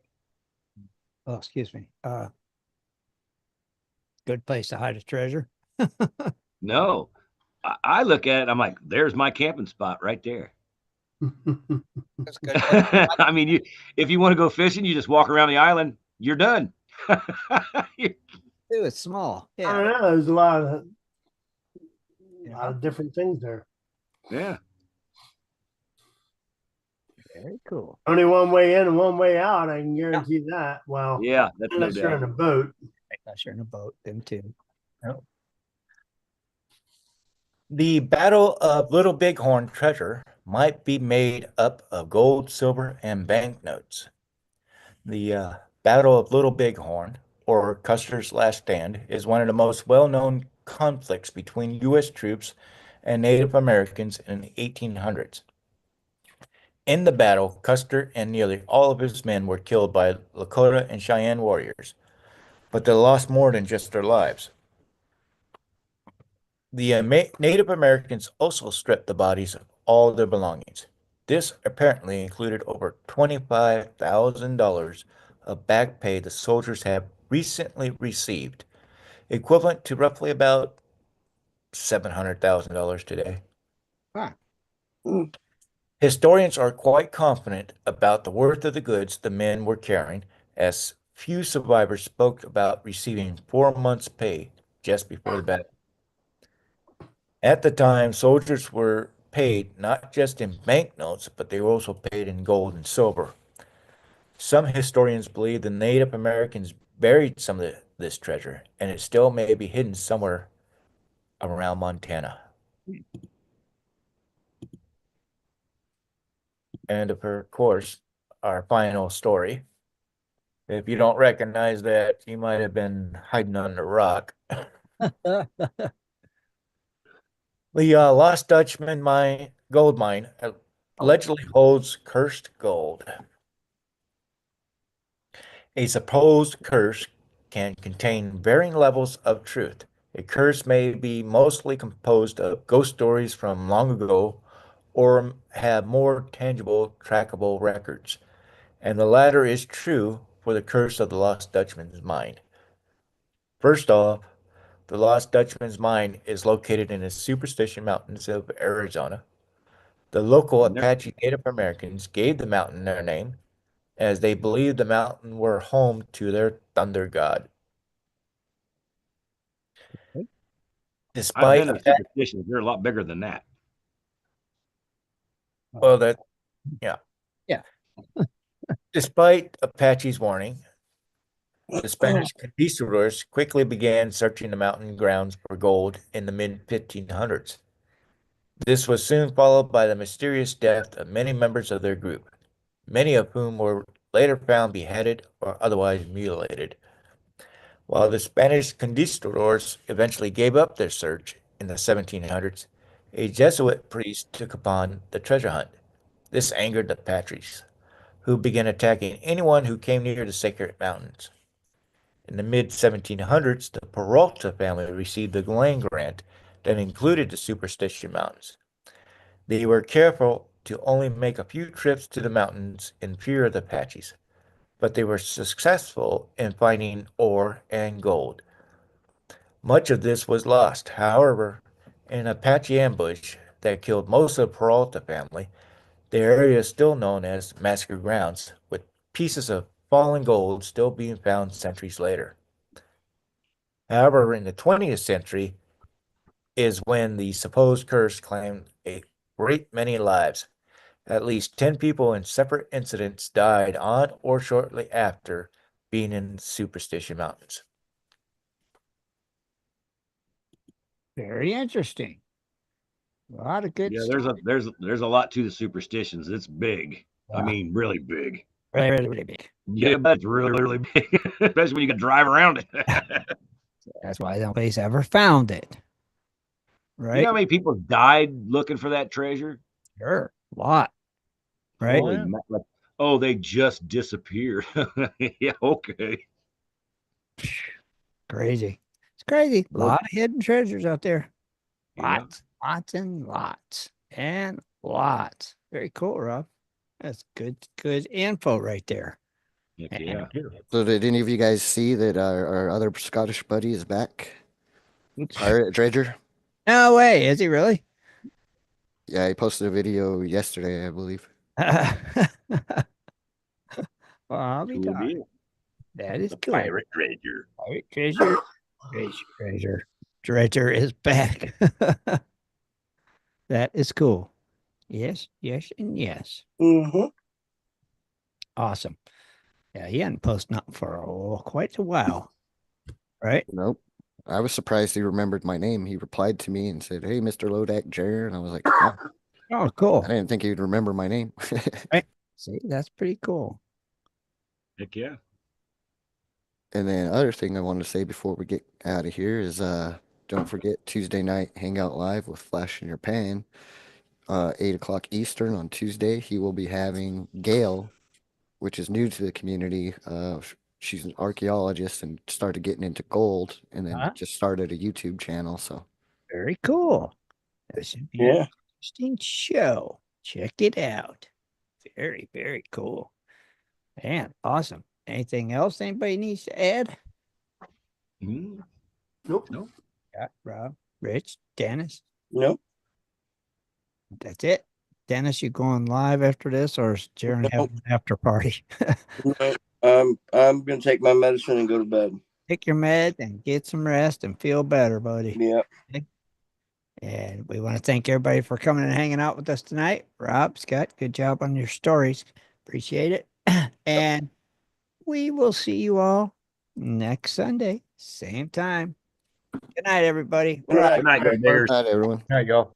Oh, excuse me. Good place to hide a treasure. No, I look at it. I'm like, there's my camping spot right there. That's a good place. I mean, if you want to go fishing, you just walk around the island. You're done. It was small. I Yeah. don't know. There's a lot of different things there. Yeah. Very cool. Only one way in and one way out. I can guarantee that. Well, Yeah, that's no unless you're in doubt. a boat. Unless you're in a boat, them too. The Battle of Little Bighorn treasure might be made up of gold, silver, and banknotes. The Battle of Little Bighorn, or Custer's Last Stand, is one of the most well-known conflicts between U.S. troops and Native Americans in the 1800s. In the battle, Custer and nearly all of his men were killed by Lakota and Cheyenne warriors, but they lost more than just their lives. The Native Americans also stripped the bodies of all their belongings. This apparently included over $25,000 of back pay the soldiers have recently received, equivalent to roughly about $700,000 today. Huh. Historians are quite confident about the worth of the goods the men were carrying, as few survivors spoke about receiving 4 months' pay just before the battle. At the time, soldiers were paid not just in banknotes, but they were also paid in gold and silver. Some historians believe the Native Americans buried some of this treasure, and it still may be hidden somewhere around Montana. And of course, our final story. If you don't recognize that, you might have been hiding under a rock. The Lost Dutchman gold mine allegedly holds cursed gold. A supposed curse can contain varying levels of truth. A curse may be mostly composed of ghost stories from long ago or have more tangible, trackable records. And the latter is true for the curse of the Lost Dutchman's mine. First off, the Lost Dutchman's mine is located in the Superstition Mountains of Arizona. The local Apache Native Americans gave the mountain their name as they believed the mountain were home to their thunder god. I've been Despite to superstitions. They're a lot bigger than that. well, that yeah, Yeah. despite Apache's warning, the Spanish conquistadors quickly began searching the mountain grounds for gold in the mid 1500s. This was soon followed by the mysterious death of many members of their group, many of whom were later found beheaded or otherwise mutilated. While the Spanish conquistadors eventually gave up their search in the 1700s, a Jesuit priest took upon the treasure hunt. This angered the Apaches, who began attacking anyone who came near the sacred mountains. In the mid 1700s, the Peralta family received a land grant that included the Superstition Mountains. They were careful to only make a few trips to the mountains in fear of the Apaches, but they were successful in finding ore and gold. Much of this was lost, however, in an Apache ambush that killed most of the Peralta family. The area is still known as Massacre Grounds, with pieces of fallen gold still being found centuries later. However, in the 20th century is when the supposed curse claimed a great many lives. At least 10 people in separate incidents died on or shortly after being in Superstition Mountains. Very interesting. A lot of good Yeah, stuff. there's a lot to the superstitions. It's big. I Yeah. mean, really big. Really, really, really big. Yeah, but it's really, really big, especially when you can drive around it. That's why nobody's ever found it. You Right? know how many people died looking for that treasure? Sure. A lot. Right? Holy like, oh, they just disappeared. Yeah, okay. Crazy. It's crazy. A Well, lot of hidden treasures out there. Yeah. Lots, lots and lots and lots. Very cool, Rob. That's good info right there. Heck And yeah. So did any of you guys see that our other Scottish buddy is back? Pirate Dredger? no way. Is he really? Yeah, he posted a video yesterday, I believe. Well, I'll be Cool darned. deal. That is The cool. pirate treasure. Pirate treasure. Treasure. Dredger is back. That is cool. Yes, yes, and yes. Mm-hmm. Awesome. Yeah, he hadn't posted nothing for quite a while. Right? Nope. I was surprised he remembered my name. He replied to me and said, "Hey, Mr. Lodak Jer," and I was like, "Oh, Oh, cool. I didn't think he'd remember my name." Right? See, that's pretty cool. Heck yeah. And then other thing I wanted to say before we get out of here is don't forget Tuesday night Hangout Live with Flash in Your Pan. 8 o'clock Eastern on Tuesday. He will be having Gail, which is new to the community. She's an archaeologist and started getting into gold and then Huh? just started a YouTube channel. So Very cool. That should be an Yeah. interesting show. Check it out. Very, very cool. Man, awesome. Anything else anybody needs to add? Mhm. Nope. No. Yeah, Rob, Rich, Dennis. Nope. That's it. Dennis, you going live after this, or is Jaron having an after party? No. I'm gonna take my medicine and go to bed. Take your med and get some rest and feel better, buddy. Yeah. And we want to thank everybody for coming and hanging out with us tonight. Rob, Scott, good job on your stories. Appreciate it. And we will see you all next Sunday, same time. Good night, everybody. Good night. Good night, good bears. good night, everyone. there you go.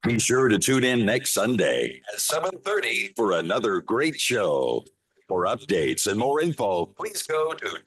Be sure to tune in next Sunday at 7:30 for another great show. For updates and more info, please go to